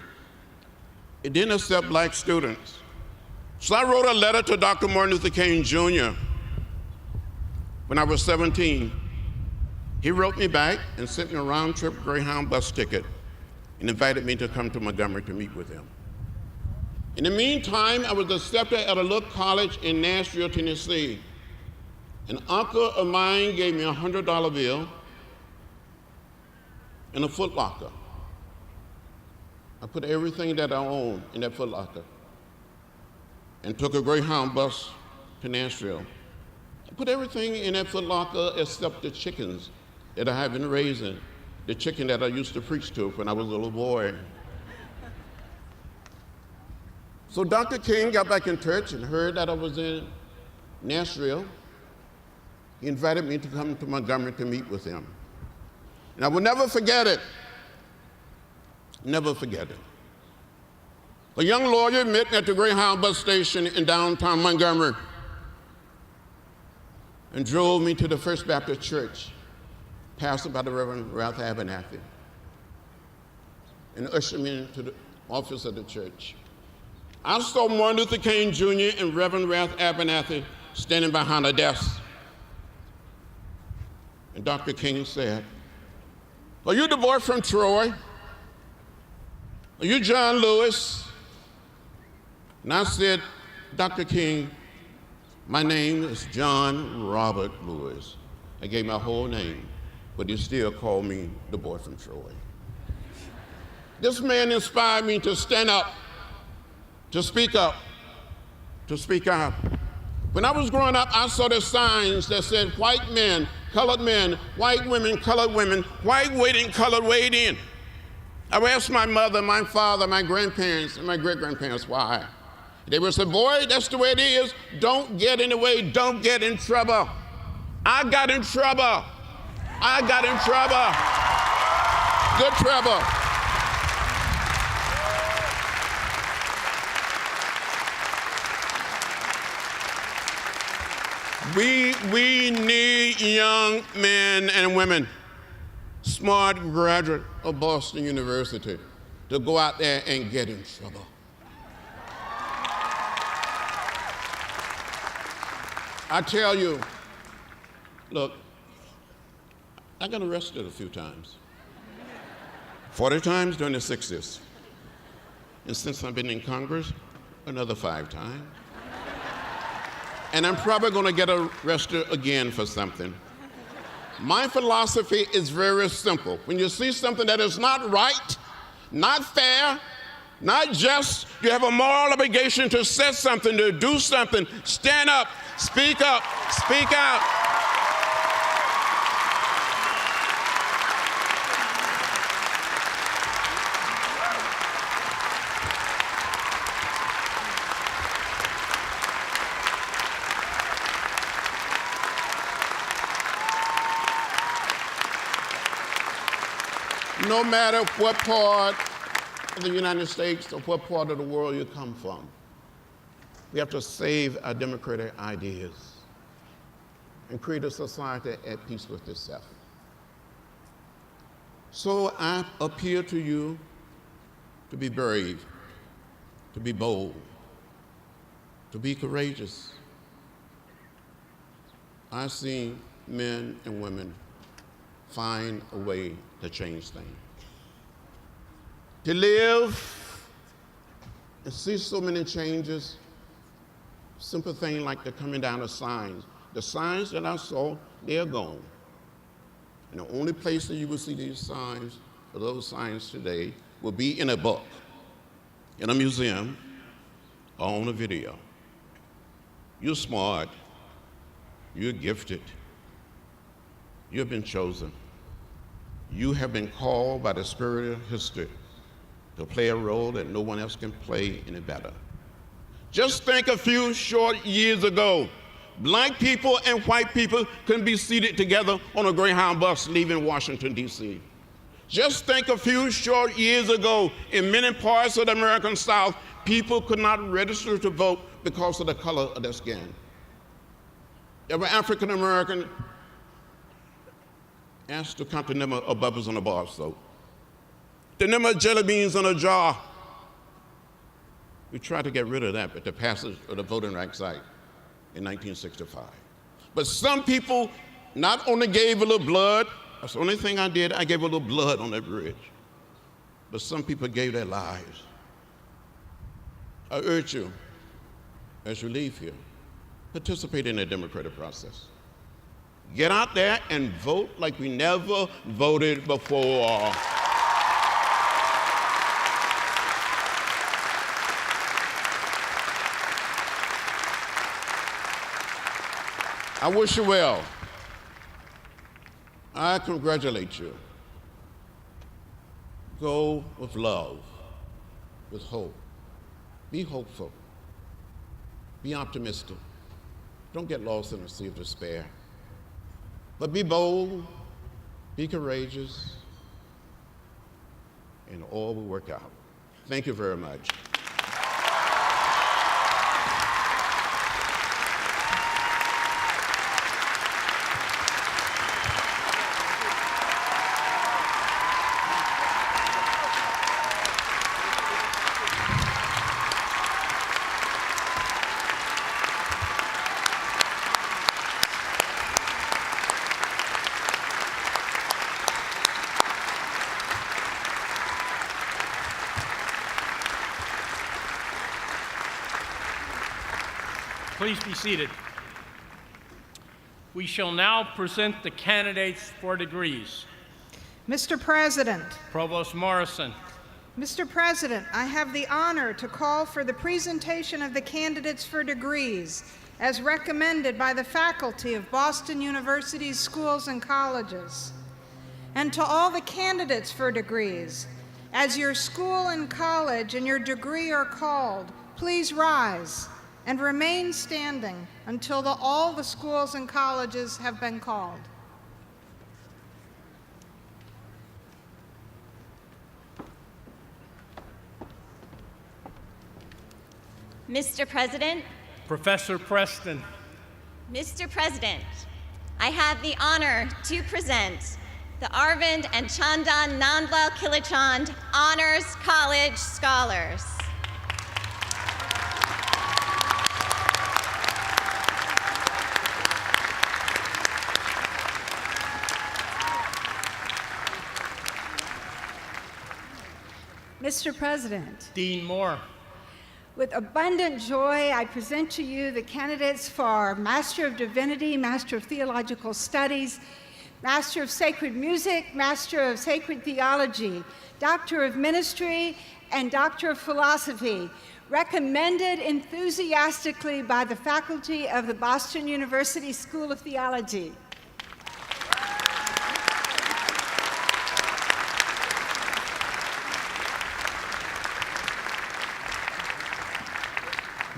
It didn't accept black students. So I wrote a letter to Dr. Martin Luther King Jr. when I was 17. He wrote me back and sent me a round-trip Greyhound bus ticket and invited me to come to Montgomery to meet with him. In the meantime, I was accepted at a little college in Nashville, Tennessee. An uncle of mine gave me a $100 bill and a Foot Locker. I put everything that I owned in that Foot Locker and took a Greyhound bus to Nashville. I put everything in that Foot Locker except the chickens that I have been raising, the chicken that I used to preach to when I was a little boy. So Dr. King got back in touch and heard that I was in Nashville. He invited me to come to Montgomery to meet with him. And I will never forget it. Never forget it. A young lawyer met me at the Greyhound bus station in downtown Montgomery and drove me to the First Baptist Church, pastored by the Reverend Ralph Abernathy, and ushered me into the office of the church. I saw Martin Luther King Jr. and Reverend Ralph Abernathy standing behind a desk. And Dr. King said, "Are you the boy from Troy? Are you John Lewis?" And I said, "Dr. King, My name is John Robert Lewis. I gave my whole name, but he still called me the boy from Troy. This man inspired me to stand up, to speak up, to speak out. When I was growing up, I saw the signs that said white men, colored men, white women, colored women, white waiting, colored waiting. I would ask my mother, my father, my grandparents, and my great-grandparents why. They would say, boy, that's the way it is. Don't get in the way. Don't get in trouble. I got in trouble. I got in trouble. Good trouble. We need young men and women, smart graduate of Boston University, to go out there and get in trouble. I tell you, look, I got arrested a few times. 40 times during the 60s. And since I've been in Congress, another 5 times. And I'm probably going to get arrested again for something. My philosophy is very simple. When you see something that is not right, not fair, not just, you have a moral obligation to say something, to do something, stand up, speak out. No matter what part of the United States or what part of the world you come from, we have to save our democratic ideas and create a society at peace with itself. So I appeal to you to be brave, to be bold, to be courageous. I've seen men and women find a way to change things. To live and see so many changes, simple thing like the coming down of signs. The signs that I saw, they're gone. And the only place that you will see these signs, or those signs today, will be in a book, in a museum, or on a video. You're smart, you're gifted, you've been chosen. You have been called by the spirit of history to play a role that no one else can play any better. Just think a few short years ago, black people and white people couldn't be seated together on a Greyhound bus leaving Washington, D.C. Just think a few short years ago, in many parts of the American South, people could not register to vote because of the color of their skin. There were African American asked to count the number of bubbles on a bar of soap, the number of jelly beans on a jar. We tried to get rid of that with the passage of the Voting Rights Act in 1965. But some people not only gave a little blood, that's the only thing I did, I gave a little blood on that bridge, but some people gave their lives. I urge you, as you leave here, participate in the democratic process. Get out there and vote like we never voted before. I wish you well. I congratulate you. Go with love, with hope. Be hopeful. Be optimistic. Don't get lost in the sea of despair. But be bold, be courageous, and all will work out. Thank you very much. Please be seated. We shall now present the candidates for degrees. Mr. President, Provost Morrison. Mr. President, I have the honor to call for the presentation of the candidates for degrees as recommended by the faculty of Boston University's schools and colleges. And to all the candidates for degrees, as your school and college and your degree are called, please rise and remain standing until all the schools and colleges have been called. Mr. President, Professor Preston. Mr. President, I have the honor to present the Arvind and Chandan Nandlal Kilichand Honors College Scholars. Mr. President, Dean Moore. with abundant joy, I present to you the candidates for Master of Divinity, Master of Theological Studies, Master of Sacred Music, Master of Sacred Theology, Doctor of Ministry, and Doctor of Philosophy, recommended enthusiastically by the faculty of the Boston University School of Theology.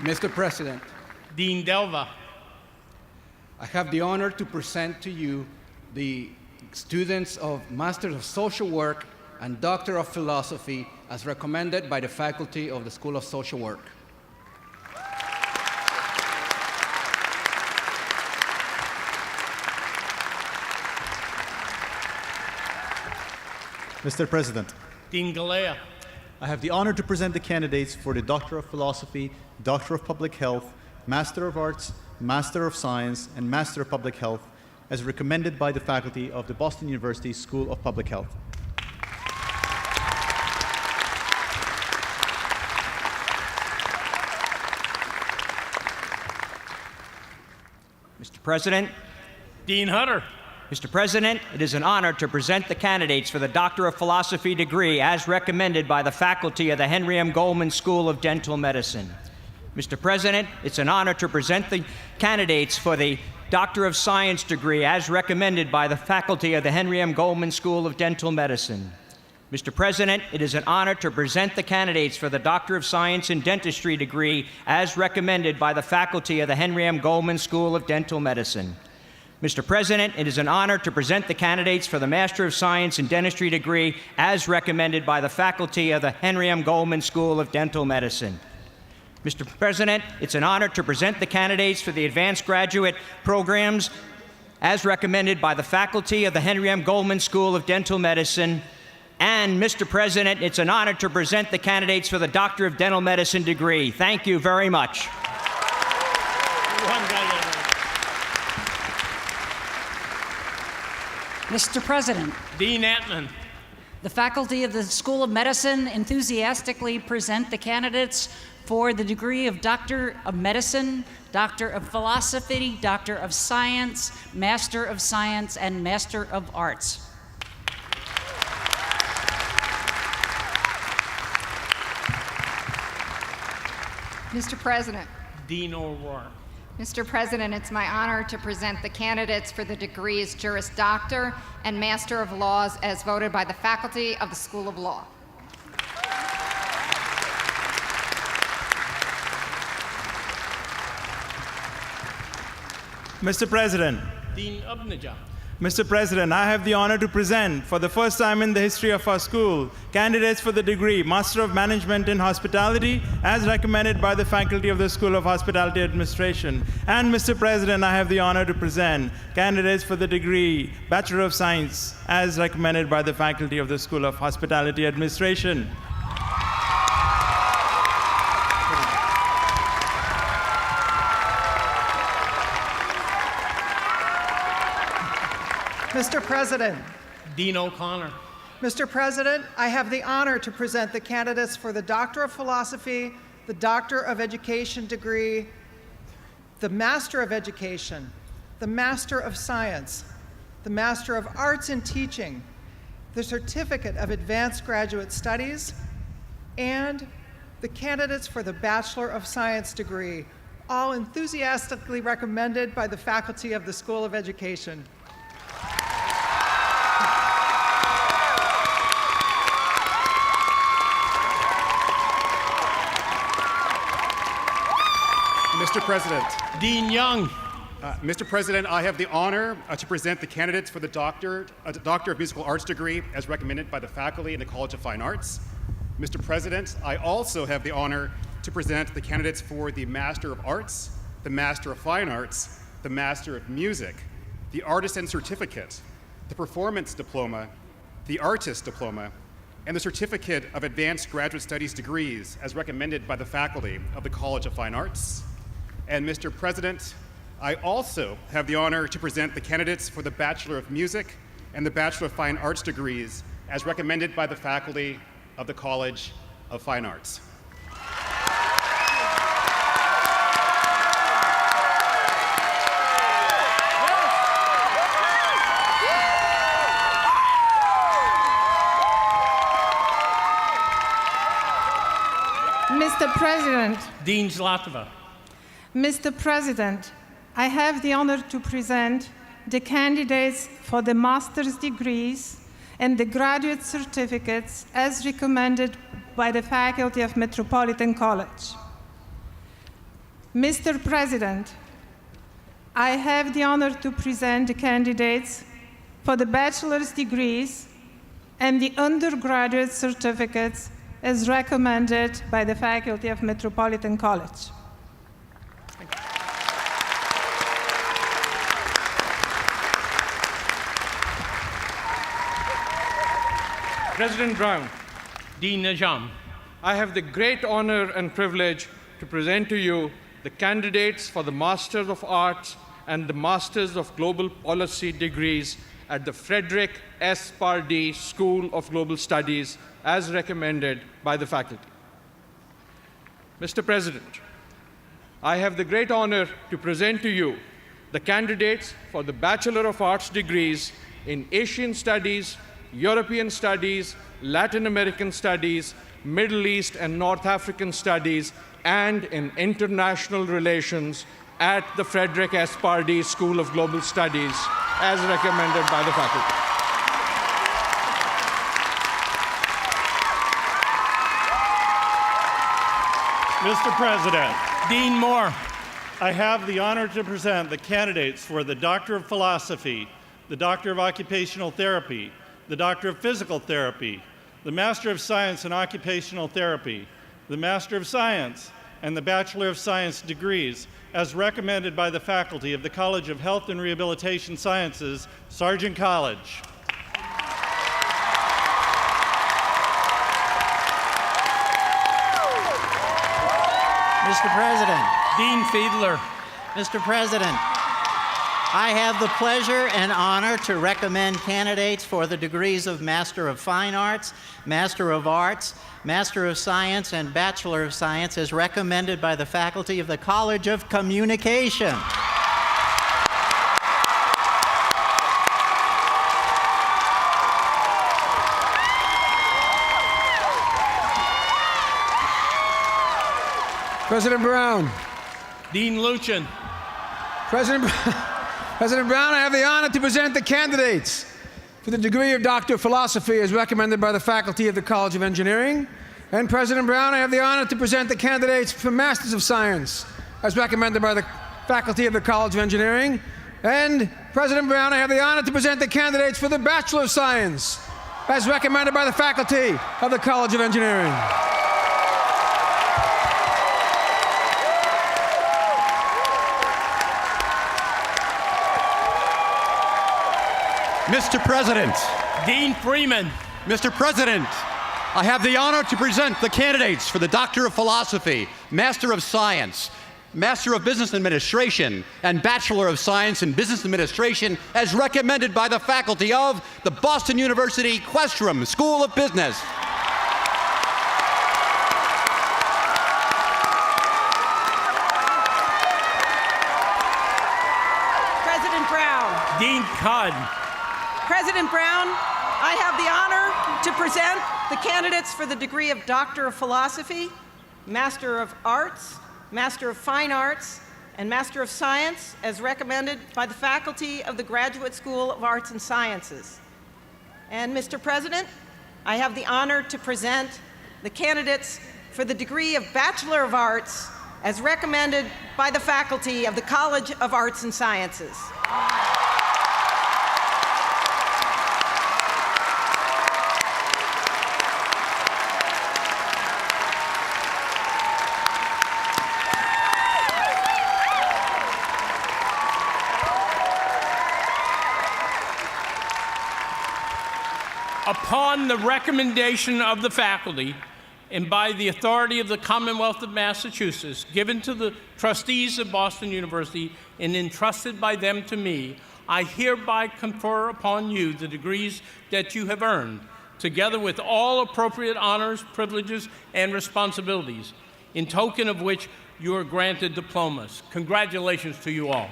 Mr. President, Dean Delva. I have the honor to present to you the students of Master of Social Work and Doctor of Philosophy as recommended by the faculty of the School of Social Work. Mr. President, Dean Galea. I have the honor to present the candidates for the Doctor of Philosophy, Doctor of Public Health, Master of Arts, Master of Science, and Master of Public Health as recommended by the faculty of the Boston University School of Public Health. Mr. President, Dean Hutter. Mr. President, it is an honor to present the candidates for the Doctor of Philosophy degree as recommended by the faculty of the Henry M. Goldman School of Dental Medicine. Mr. President, it's an honor to present the candidates for the Doctor of Science degree as recommended by the faculty of the Henry M. Goldman School of Dental Medicine. Mr. President, it is an honor to present the candidates for the Doctor of Science in Dentistry degree as recommended by the faculty of the Henry M. Goldman School of Dental Medicine. Mr. President, it is an honor to present the candidates for the Master of Science in Dentistry degree as recommended by the faculty of the Henry M. Goldman School of Dental Medicine. Mr. President, it's an honor to present the candidates for the advanced graduate programs as recommended by the faculty of the Henry M. Goldman School of Dental Medicine. And, Mr. President, it's an honor to present the candidates for the Doctor of Dental Medicine degree. Thank you very much. Mr. President, Dean Atman. the faculty of the School of Medicine enthusiastically present the candidates for the degree of Doctor of Medicine, Doctor of Philosophy, Doctor of Science, Master of Science, and Master of Arts. Mr. President, Dean O'Rourke. Mr. President, it's my honor to present the candidates for the degrees Juris Doctor and Master of Laws as voted by the faculty of the School of Law. Mr. President, Dean Ubnija. Mr. President, I have the honor to present, for the first time in the history of our school, candidates for the degree Master of Management in Hospitality, as recommended by the faculty of the School of Hospitality Administration. And, Mr. President, I have the honor to present candidates for the degree Bachelor of Science, as recommended by the faculty of the School of Hospitality Administration. Mr. President, Dean O'Connor. Mr. President, I have the honor to present the candidates for the Doctor of Philosophy, the Doctor of Education degree, the Master of Education, the Master of Science, the Master of Arts in Teaching, the Certificate of Advanced Graduate Studies, and the candidates for the Bachelor of Science degree, all enthusiastically recommended by the faculty of the School of Education. Mr. President. Dean Young. Mr. President, I have the honor to present the candidates for the Doctor of Musical Arts degree as recommended by the faculty in the College of Fine Arts. Mr. President, I also have the honor to present the candidates for the Master of Arts, the Master of Fine Arts, the Master of Music, the Artisan Certificate, the Performance Diploma, the Artist Diploma, and the Certificate of Advanced Graduate Studies degrees as recommended by the faculty of the College of Fine Arts. And Mr. President, I also have the honor to present the candidates for the Bachelor of Music and the Bachelor of Fine Arts degrees as recommended by the faculty of the College of Fine Arts. Mr. President. Dean Zlatova. Mr. President, I have the honor to present the candidates for the master's degrees and the graduate certificates as recommended by the faculty of Metropolitan College. Mr. President, I have the honor to present the candidates for the bachelor's degrees and the undergraduate certificates as recommended by the faculty of Metropolitan College. President Brown. Dean Najam. I have the great honor and privilege to present to you the candidates for the Masters of Arts and the Masters of Global Policy degrees at the Frederick S. Pardee School of Global Studies as recommended by the faculty. Mr. President, I have the great honor to present to you the candidates for the Bachelor of Arts degrees in Asian Studies, European Studies, Latin American Studies, Middle East and North African Studies, and in International Relations at the Frederick S. Pardee School of Global Studies, as recommended by the faculty. Mr. President. Dean Moore. I have the honor to present the candidates for the Doctor of Philosophy, the Doctor of Occupational Therapy, the Doctor of Physical Therapy, the Master of Science in Occupational Therapy, the Master of Science, and the Bachelor of Science degrees as recommended by the faculty of the College of Health and Rehabilitation Sciences, Sargent College. Mr. President. Dean Fiedler. Mr. President, I have the pleasure and honor to recommend candidates for the degrees of Master of Fine Arts, Master of Arts, Master of Science, and Bachelor of Science as recommended by the faculty of the College of Communication. President Brown. Dean Luchin. President Brown, I have the honor to present the candidates for the degree of Doctor of Philosophy as recommended by the faculty of the College of Engineering. And President Brown, I have the honor to present the candidates for Masters of Science as recommended by the faculty of the College of Engineering. And President Brown, I have the honor to present the candidates for the Bachelor of Science as recommended by the faculty of the College of Engineering. Mr. President. Dean Freeman. Mr. President, I have the honor to present the candidates for the Doctor of Philosophy, Master of Science, Master of Business Administration, and Bachelor of Science in Business Administration as recommended by the faculty of the Boston University Questrom School of Business. President Brown. Dean Cudd. President Brown, I have the honor to present the candidates for the degree of Doctor of Philosophy, Master of Arts, Master of Fine Arts, and Master of Science as recommended by the faculty of the Graduate School of Arts and Sciences. And Mr. President, I have the honor to present the candidates for the degree of Bachelor of Arts as recommended by the faculty of the College of Arts and Sciences. Upon the recommendation of the faculty and by the authority of the Commonwealth of Massachusetts, given to the trustees of Boston University and entrusted by them to me, I hereby confer upon you the degrees that you have earned, together with all appropriate honors, privileges, and responsibilities, in token of which you are granted diplomas. Congratulations to you all.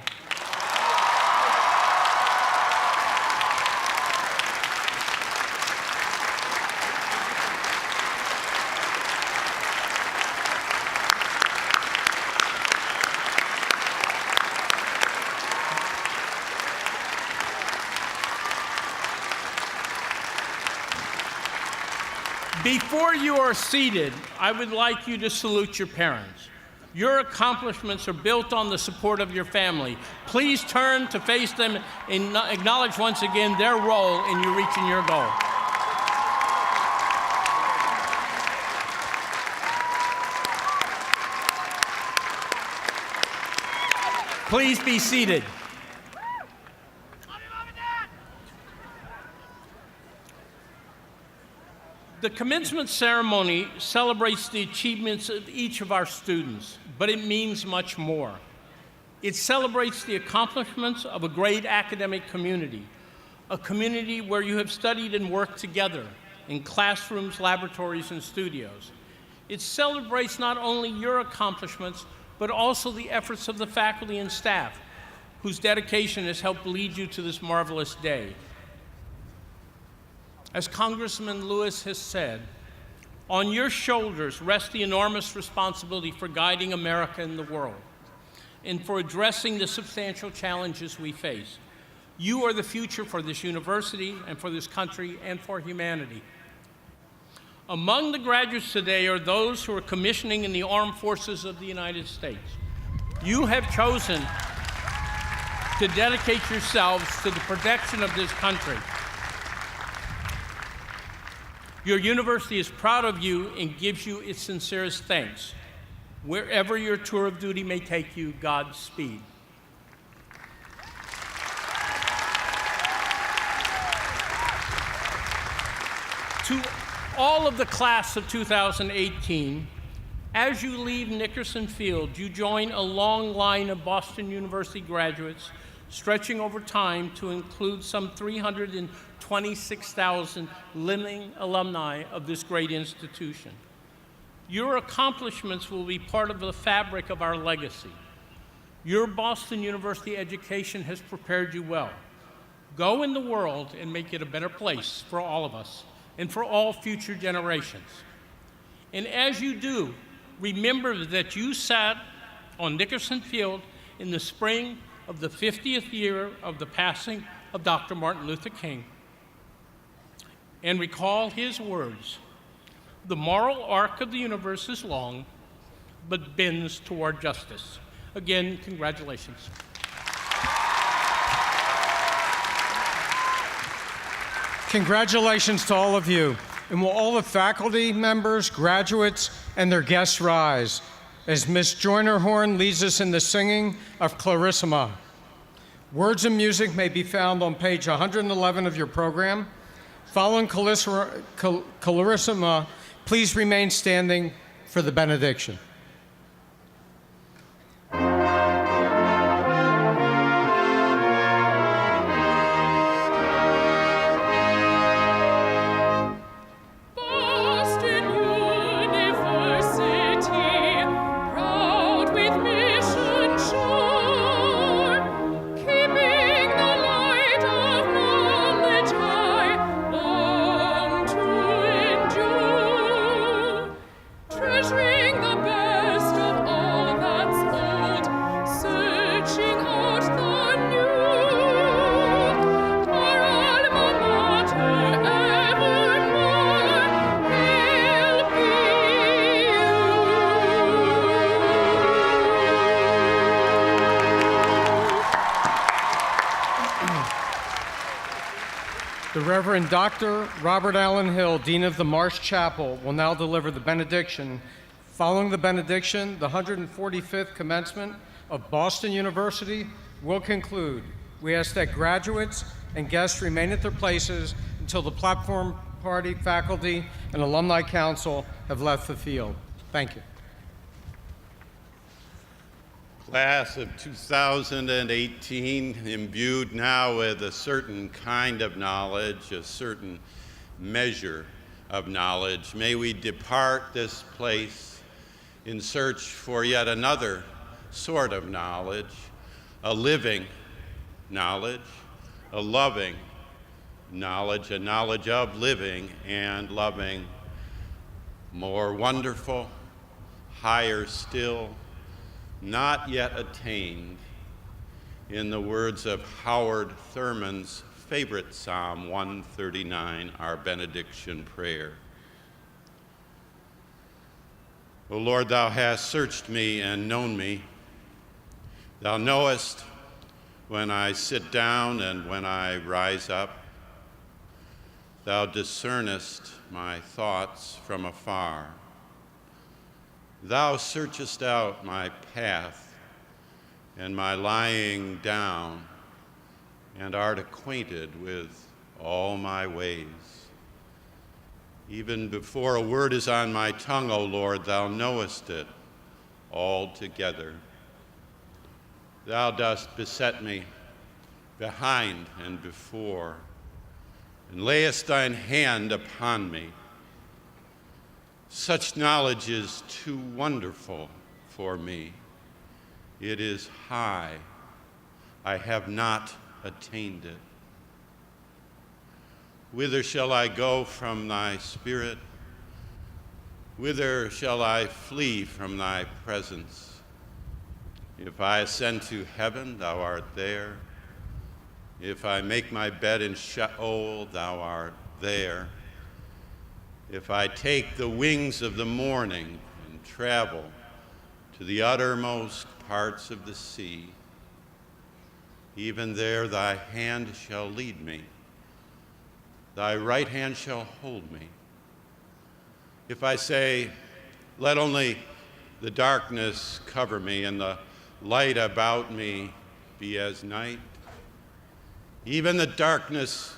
Before you are seated, I would like you to salute your parents. Your accomplishments are built on the support of your family. Please turn to face them and acknowledge once again their role in you reaching your goal. Please be seated. The commencement ceremony celebrates the achievements of each of our students, but it means much more. It celebrates the accomplishments of a great academic community, a community where you have studied and worked together in classrooms, laboratories, and studios. It celebrates not only your accomplishments, but also the efforts of the faculty and staff, whose dedication has helped lead you to this marvelous day. As Congressman Lewis has said, on your shoulders rests the enormous responsibility for guiding America and the world, and for addressing the substantial challenges we face. You are the future for this university and for this country and for humanity. Among the graduates today are those who are commissioning in the armed forces of the United States. You have chosen to dedicate yourselves to the protection of this country. Your university is proud of you and gives you its sincerest thanks. Wherever your tour of duty may take you, Godspeed. To all of the class of 2018, as you leave Nickerson Field, you join a long line of Boston University graduates stretching over time to include some 326,000 living alumni of this great institution. Your accomplishments will be part of the fabric of our legacy. Your Boston University education has prepared you well. Go in the world and make it a better place for all of us and for all future generations. And as you do, remember that you sat on Nickerson Field in the spring of the 50th year of the passing of Dr. Martin Luther King, and recall his words, "The moral arc of the universe is long, but bends toward justice." Again, congratulations. Congratulations to all of you. And will all the faculty members, graduates, and their guests rise as Ms. Joyner-Horn leads us in the singing of Clarissima. Words and music may be found on page 111 of your program. Following Clarissima, please remain standing for the benediction. Keeping The Reverend Dr. Robert Allen Hill, Dean of the Marsh Chapel, will now deliver the benediction. Following the benediction, the 145th commencement of Boston University will conclude. We ask that graduates and guests remain at their places until the platform party, faculty, and alumni council have left the field. Thank you. Class of 2018, imbued now with a certain kind of knowledge, a certain measure of knowledge, may we depart this place in search for yet another sort of knowledge, a living knowledge, a loving knowledge, a knowledge of living and loving, more wonderful, higher still, not yet attained, in the words of Howard Thurman's favorite Psalm 139, our benediction prayer. O Lord, thou hast searched me and known me. Thou knowest when I sit down and when I rise up. Thou discernest my thoughts from afar. Thou searchest out my path and my lying down, and art acquainted with all my ways. Even before a word is on my tongue, O Lord, thou knowest it altogether. Thou dost beset me behind and before, and layest thine hand upon me. Such knowledge is too wonderful for me. It is high. I have not attained it. Whither shall I go from thy spirit? Whither shall I flee from thy presence? If I ascend to heaven, thou art there. If I make my bed in Sheol, thou art there. If I take the wings of the morning and travel to the uttermost parts of the sea, even there thy hand shall lead me, thy right hand shall hold me. If I say, let only the darkness cover me and the light about me be as night, even the darkness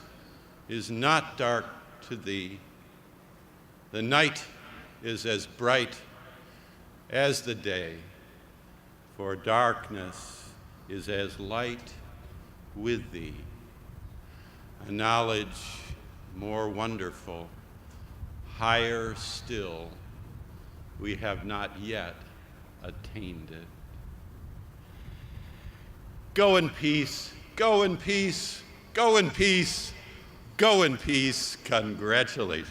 is not dark to thee. The night is as bright as the day, for darkness is as light with thee. A knowledge more wonderful, higher still, we have not yet attained it. Go in peace, go in peace, go in peace, go in peace. Congratulations.